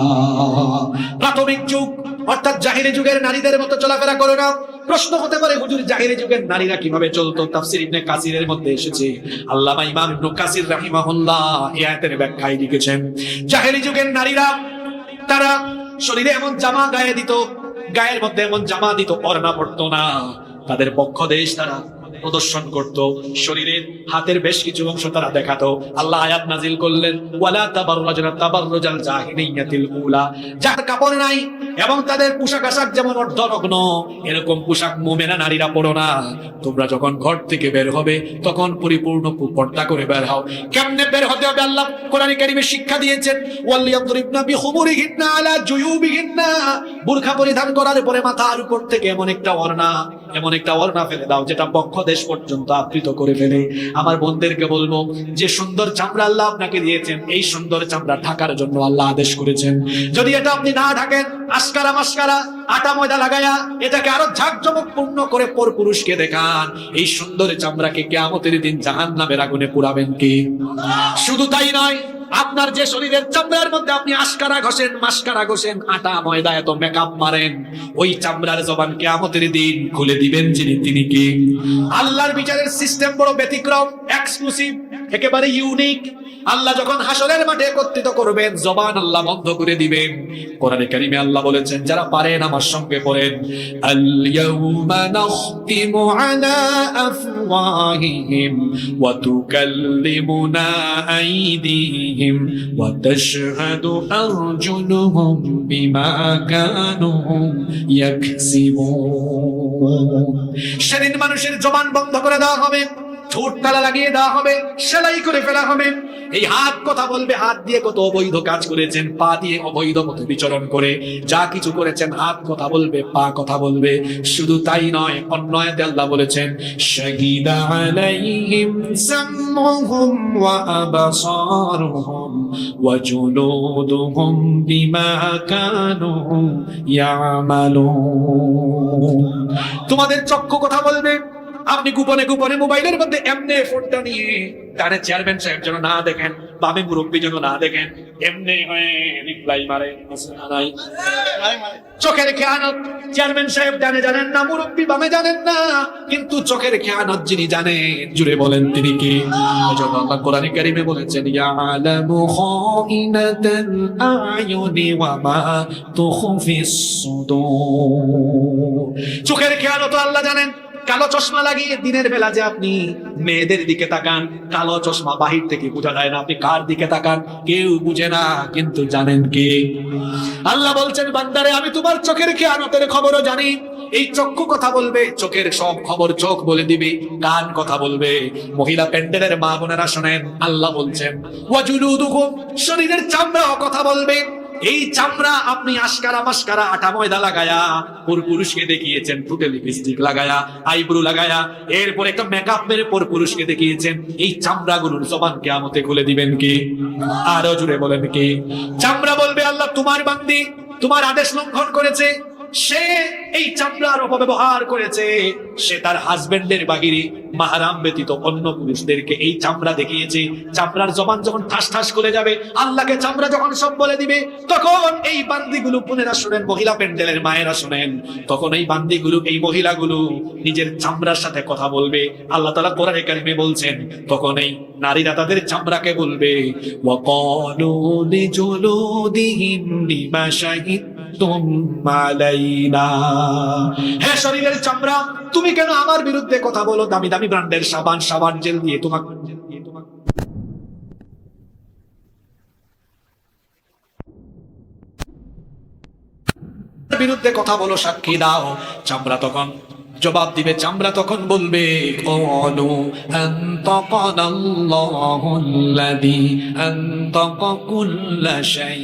প্রাথমিক যুগ অর্থাৎ জাহিলি যুগের নারীদের মতো চলাফেরা করো না। প্রশ্ন হতে পারে হুজুর জাহিলি যুগের নারীরা কিভাবে চলতো? তাফসীর ইবনে কাসিরের মধ্যে এসেছে, আল্লামা ইমাম ইবনে কাসির রাহিমাহুল্লাহ এই আয়াতের ব্যাখ্যায় লিখেছেন, জাহিলি যুগের নারীরা তারা শরীরে এমন জামা গায়ে দিত, গায়ের মধ্যে এমন জামা দিত, ওড়না পড়তো না, তাদের বক্ষ দেশ তারা প্রদর্শন করত, শরীরের হাতের বেশ কিছু অংশ তারা দেখাতো। আল্লাহ আয়াত নাজিল করলেন ওয়ালা তাবাররাজনা তাবাররুজাল জাহিলিয়াতিল উলা। যার কাপড় নাই এবং তাদের পোশাক আশাক যেমন অর্ধনগ্ন, এরকম পোশাক মুমিনা নারীরা পরো না। তোমরা যখন ঘর থেকে বের হবে তখন পরিপূর্ণ পর্দা করে বের হও। কেমনে বের হতে হবে আল্লাহ কোরআনে কারীমে শিক্ষা দিয়েছেন, ওয়ালিয়াদরিবনা বিখুমুরিহিন্না আলা জুয়ুবিহিন্না। বুরখা পরিধান করার পরে মাথার উপর থেকে এমন একটা ওড়না ফেলে দাও যেটা বক্ষ দেশ পর্যন্ত আবৃত করে ফেলে। আমার বোনদেরকে বলবো যে সুন্দর চামড়া আল্লাহ আপনাকে দিয়েছেন, এই সুন্দর চামড়া ঢাকার জন্য আল্লাহ আদেশ করেছেন। যদি এটা আপনি না ঢাকেন, আশকারা মাস্কারা আটা ময়দা লাগায়া এটাকে আরো ঝাঁকজমকপূর্ণ করে পরপুরুষকে দেখান, এই সুন্দর চামড়াকে কিয়ামতের দিন জাহান্নামের আগুনে পুড়াবেন কি? শুধু তাই নয়, আপনার যে শরীরের চামড়ার মধ্যে আপনি আশকারা ঘষেন, মাস্কারা ঘষেন, আটা ময়দা এত মেকআপ মারেন, ওই চামড়ার জবান কিয়ামতের দিন খুলে দিবেন যিনি, তিনি কি? আল্লাহর বিচারের সিস্টেম বড় ব্যতিক্রম, এক্সক্লুসিভ, একেবারে ইউনিক। আল্লাহ যখন হাসরের মাঠে একত্রিত করবেন, জবান আল্লাহ বন্ধ করে দিবেন। কোরআনে কারীমে আল্লাহ বলেছেন, যারা পারেন আমার সঙ্গে পড়েন, আল ইয়াউমা নাখতিমু আলা আফওয়াহিহিম ওয়া তুকাল্লিমুনা আইদিহিম ওয়া তাশহাদু আরজুলুহুম বিমা কানু ইয়াকসিবুন। সেদিন মানুষের জবান বন্ধ করে দেওয়া হবে, ঠোঁট তালা লাগিয়ে দেওয়া হবে, সেলাই করে ফেলা হবে। এই হাত কথা বলবে, হাত দিয়ে কত অবৈধ কাজ করেছেন, পা দিয়ে অবৈধ মতো বিচরণ করে যা কিছু করেছেন, হাত কথা বলবে, পা কথা বলবে। শুধু তাই নয়, অন্য আয়াতে আল্লাহ বলেছেন শাহিদা আলাইহিম সামউহুম ওয়া আবসারুহুম ওয়া জুলুদুহুম বিমা কানু ইয়ামালুন। তোমাদের চক্ষু কথা বলবে, আপনি গোপনে গোপনে মোবাইলের মধ্যে এমনি ফোনটা নিয়ে ডানে চেয়ারম্যান সাহেব যেন না দেখেন, বামে মুরব্বী যেন না দেখেন, এমনি হয়ে রিপ্লাই মারে, নাই চোখের খেয়ানত। চেয়ারম্যান সাহেব ডানে জানেন না, মুরব্বী বামে জানেন না, কিন্তু চোখের খেয়ানত যিনি জানেন, জুড়ে বলেন তিনি কি? এজন্য আল্লাহ কোরআনে কারীমে বলেছেন ইয়ালামু খাইনাতাল আয়ুনি ওয়া মা তুখফিস সুদূর। চোখের খেয়ানত আল্লাহ জানেন। কালো চশমা লাগিয়ে দিনের বেলা যে আপনি মেয়েদের দিকে তাকান, কালো চশমা বাহির থেকে বোঝা যায় না, আপনি কার দিকে তাকান কেউ বুঝে না, কিন্তু জানেন কে? আল্লাহ বলছেন বান্দারে আমি তোমার চোখের খেয়ানতের খবরও জানি। এই চক্ষু কথা বলবে, চোখের সব খবর চোখ বলে দিবে, কান কথা বলবে। মহিলা প্যান্ডেলের মা বোনেরা শোনেন, আল্লাহ বলছেন ওয়াজুলুদুহুম, শরীরের চামড়াও কথা বলবে। এই চামড়া আপনি আশকারা মাস্কারা আটা ময়দা লাগায়া পুরুষকে দেখিয়েছেন, ঠোঁটে লিপস্টিক লাগায়া, আইব্রো লাগায়া, এরপর একটা মেকআপ মেরে পুরুষকে দেখিয়েছেন। এই চামড়াগুলোর জবান কিয়ামতে খুলে দিবেন কি? আরো জুড়ে বলেন কি? চামড়া বলবে আল্লাহ তোমার বান্দি তোমার আদেশ লঙ্ঘন করেছে, সে এই চামড়ার অপব্যবহার করেছে, সে তার হাজবেন্ডের বাহিরে মাহরাম ব্যতীত অন্য পুরুষদেরকে এই চামড়া দেখিয়েছে। চামড়ার জবান যখন ঠাস ঠাস করে যাবে, আল্লাহকে চামড়া যখন সব বলে দিবে, তখন এই বান্দিগুলো, বোনেরা শুনেন, মহিলা প্যান্ডেলের মায়েরা শুনেন, তখন এই বান্দিগুলো, এই মহিলাগুলো নিজের চামড়ার সাথে কথা বলবে। আল্লাহ তাআলা কোরআনে কারিমে বলছেন, তখন এই নারীরা তাদের চামড়াকে বলবে, ওয়াকালু লিজুলুদিহিম লিমা শাহিদতুম আলাইনা, হে শরীরের চামড়া, তুমি কেন আমার বিরুদ্ধে কথা বলো? দামি দামি ব্র্যান্ডের সাবান জেল দিয়ে তোমাকে বিরুদ্ধে কথা বলো, সাক্ষী দাও। চামড়া তখন জবাব দিবে, চামড়া তখন বলবে, ক্বালু আনতাকানাল্লাহুল্লাযী আনতাকা কুল্লা শাই,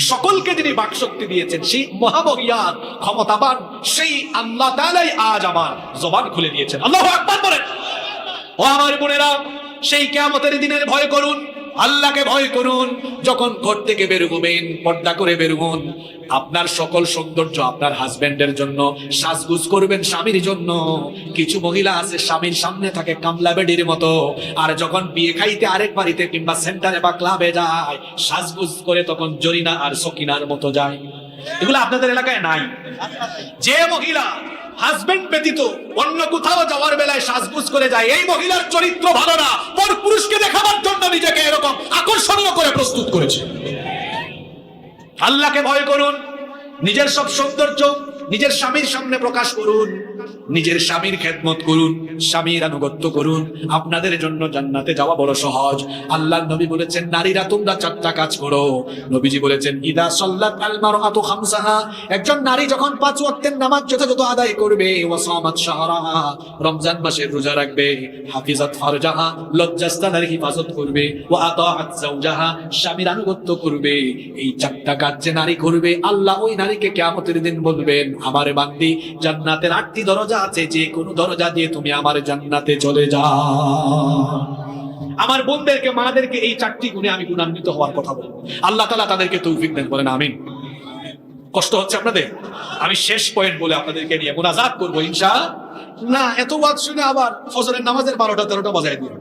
সকলকে যিনি বাকশক্তি দিয়েছেন, সেই মহামহিয়ান ক্ষমতাবান সেই আল্লাহ তাআলাই আজ আমার জবান খুলে দিয়েছেন। আল্লাহু আকবার বলেন। ও আমার বোনেরা, সেই কিয়ামতের দিনের ভয় করুন, আল্লাহকে ভয় করুন। যখন ঘর থেকে বের হবেন, পর্দা করে বের হন। আপনার সকল সৌন্দর্য আপনার হাজবেন্ডের জন্য, সাজগুজ করবেন স্বামীর জন্য। কিছু মহিলা আছে স্বামীর সামনে থাকে কামলা বেডির মতো, আর যখন বিয়ে খাইতে আরেক বাড়িতে কিংবা সেন্টারে বা ক্লাবে যায়, সাজগুজ করে তখন জরিনা আর সকিনার মতো যায়। এগুলো আপনাদের এলাকায় নাই? যে মহিলা হাজবেন্ড ব্যতীত অন্য কোথাও যাওয়ার বেলায় সাজগুজ করে যায়, এই মহিলার চরিত্র ভালো না, পর পুরুষকে দেখাবার জন্য নিজেকে এরকম আকর্ষণীয় করে প্রস্তুত করেছে। আল্লাহকে ভয় করুন, নিজের সব সৌন্দর্য নিজের স্বামীর সামনে প্রকাশ করুন, নিজের স্বামীর খেদমত করুন, স্বামীর আনুগত্য করুন। আপনাদের জন্য জান্নাতে যাওয়া বড় সহজ। আল্লাহর নবী বলেছেন, নারীরা তোমরা 4টা কাজ করো। নবীজি বলেছেন, ইদা সাল্লাত আল মারআতু খামসাহা, একজন নারী যখন 5 ওয়াক্তের নামাজ যথাযথ আদায় করবে, ওয়া সামাত শাহরাহা, রমজান মাসের রোজা রাখবে, হাফিজাত ফারজাহা, লজ্জাস্থানের হিফাজত করবে, ওয়া আতাআত যাওজাহা, স্বামীর আনুগত্য করবে, এই 4টা কাজ যে নারী করবে, আল্লাহ ওই নারীকে কিয়ামতের দিন বলবেন, আমারে বান্দি, জান্নাতের 8টি দরজা আছে, যে কোনো দরজা দিয়ে তুমি আমার জান্নাতে চলে যাও। আমার বোনদেরকে, মাদেরকে এই 4টি গুণে আমি গুণান্বিত হওয়ার কথা বলবো। আল্লাহ তাআলা তাদেরকে তৌফিক দেন, বলেন আমিন। কষ্ট হচ্ছে আপনাদের? আমি শেষ পয়েন্ট বলে আপনাদেরকে নিয়ে মুনাজাত করবো ইনশাআল্লাহ। না, এত ওয়াজ শুনে আবার ফজরের নামাজের 12টা 13টা বাজায় দিন।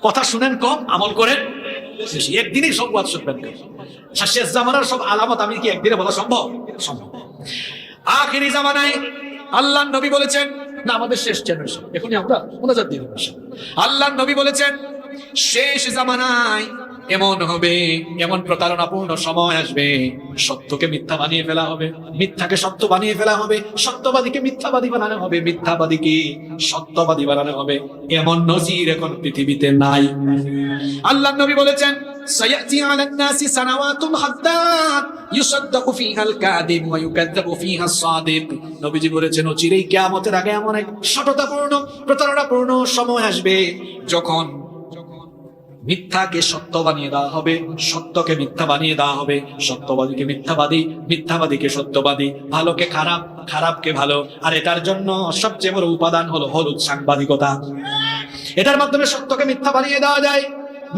কথা শুনেন কম, আমল করেন বেশি। একদিনই সব ওয়াজ শুনবেন। শেষ জামানার সব আলামত আমি কি একদিনে বলা সম্ভব? সম্ভব। আখিরি জামানায় আল্লাহর নবী বলেছেন, না আমাদের শেষ জেনারেশন, এখনই আমরা মুনাজাত দিয়ে দেব। আল্লাহর নবী বলেছেন, শেষ জামানায় এমন হবে, এমন প্রতারণাপূর্ণ সময় আসবে, সত্যকে মিথ্যা বানিয়ে ফেলা হবে, মিথ্যাকে সত্য বানিয়ে ফেলা হবে, সত্যবাদীকে মিথ্যাবাদী বানানো হবে, মিথ্যাবাদীকে সত্যবাদী বানানো হবে। এমন নজির এখন পৃথিবীতে নাই। আল্লাহর নবী বলেছেন, সায়াতি আলান নাসি সানাওয়াতুন হাত্তা ইউসাদ্দাকু ফিহাল কাযিব ওয়া ইউকাযযাবু ফিহা সাদিক। নবীজি বলেছেন, চিরেই কিয়ামতের আগে এমন এক সততাপূর্ণ, প্রতারণাপূর্ণ সময় আসবে, যখন মিথ্যাকে সত্য বানিয়ে দেওয়া হবে, সত্যকে মিথ্যা বানিয়ে দেওয়া হবে, সত্যবাদীকে মিথ্যাবাদী, মিথ্যাবাদীকে সত্যবাদী, ভালোকে খারাপ, খারাপকে ভালো। আর এটার জন্য সবচেয়ে বড় উপাদান হলো হলুদ সাংবাদিকতা। এটার মাধ্যমে সত্যকে মিথ্যা বানিয়ে দেওয়া যায়,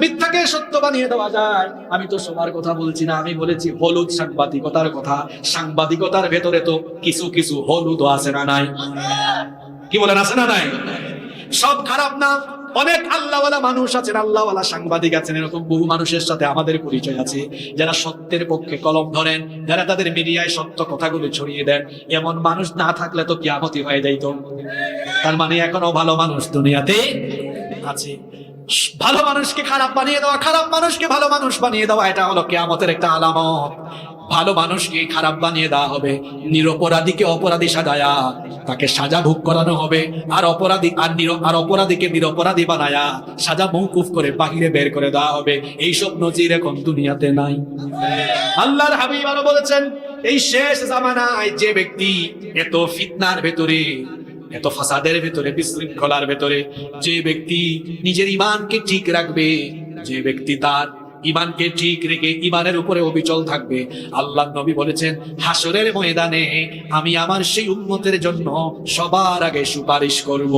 মিথ্যাকে সত্য বানিয়ে দেওয়া যায়। আমি তো সবার কথা বলছি না, আমি বলেছি হলুদ সাংবাদিকতার কথা। সাংবাদিকতার ভেতরে তো কিছু কিছু হলুদ আছে না নাই? কি বলেন, আছে না নাই? সব খারাপ না, অনেক আল্লাহওয়ালা মানুষ আছেন, আল্লাহওয়ালা সাংবাদিক আছেন। এরকম বহু মানুষের সাথে আমাদের পরিচয় আছে, যারা সত্যের পক্ষে কলম ধরেন, যারা তাদের মিডিয়ায় সত্য কথাগুলো ছড়িয়ে দেন। এমন মানুষ না থাকলে তো কিয়ামতই হয়ে যাইত। তার মানে এখনো ভালো মানুষ দুনিয়াতে আছে। ভালো মানুষকে খারাপ বানিয়ে দেওয়া, খারাপ মানুষকে ভালো মানুষ বানিয়ে দেওয়া, এটা হলো কিয়ামতের একটা আলামত। ভালো মানুষকে খারাপ বানিয়ে দেওয়া হবে, নিরপরাধীকে অপরাধী সাজায়া তাকে সাজা ভোগ করানো হবে, আর অপরাধীকে নিরপরাধী বানায়া সাজা মওকুফ করে বাহিরে বের করে দেওয়া হবে। এইসব নজির এখন দুনিয়াতে নাই। আল্লাহর হাবিব আরো বলেছেন, এই শেষ জামানায় যে ব্যক্তি এত ফিতনার ভেতরে, এত ফাসাদের ভেতরে, বিশৃঙ্খলার ভেতরে, যে ব্যক্তি নিজের ঈমানকে ঠিক রাখবে, যে ব্যক্তি তার ঈমানকে ঠিক রেখে ঈমানের উপরে অবিচল থাকবে, আল্লাহর নবী বলেছেন, হাসরের ময়দানে আমি আমার সেই উম্মতের জন্য সবার আগে সুপারিশ করব।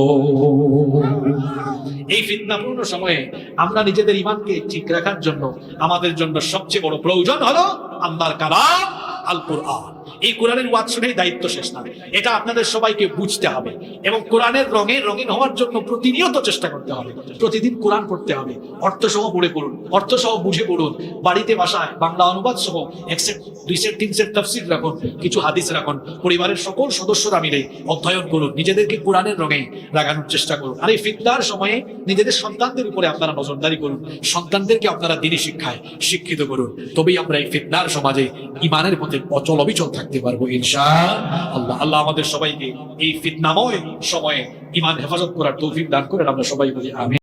এই ফিতনাপূর্ণ সময়ে আমরা নিজেদের ঈমানকে ঠিক রাখার জন্য আমাদের জন্য সবচেয়ে বড় প্রয়োজন হলো আল্লাহর কালাম আল কোরআন। এই কোরআনের ওয়াজ শুনেই দায়িত্ব শেষ না, এটা আপনাদের সবাইকে বুঝতে হবে এবং কোরআনের রঙে রঙিন হওয়ার জন্য প্রতিনিয়ত চেষ্টা করতে হবে। প্রতিদিন কোরআন পড়তে হবে, অর্থ সহ পড়ে পড়ুন, অর্থ সহ বুঝে পড়ুন, বাড়িতে বাসায় বাংলা অনুবাদ সহ 1 সেট 2 সেট 3 সেট তাফসীর রাখুন, কিছু হাদিস রাখুন, পরিবারের সকল সদস্যরা মিলে অধ্যয়ন করুন, নিজেদেরকে কোরআনের রঙে রাগানোর চেষ্টা করুন। আর এই ফিতনার সময়ে নিজেদের সন্তানদের উপরে আপনারা নজরদারি করুন, সন্তানদেরকে আপনারা দ্বীনি শিক্ষায় শিক্ষিত করুন, তবেই আমরা এই ফিতনার সমাজে ঈমানের পথে অচল অবিচল থাকতে পারবো ইনশাআল্লাহ। আল্লাহ আমাদের সবাইকে এই ফিতনাময় সময়ে ঈমান হেফাজত করার তৌফিক দান করেন, আমরা সবাই বলি আমিন।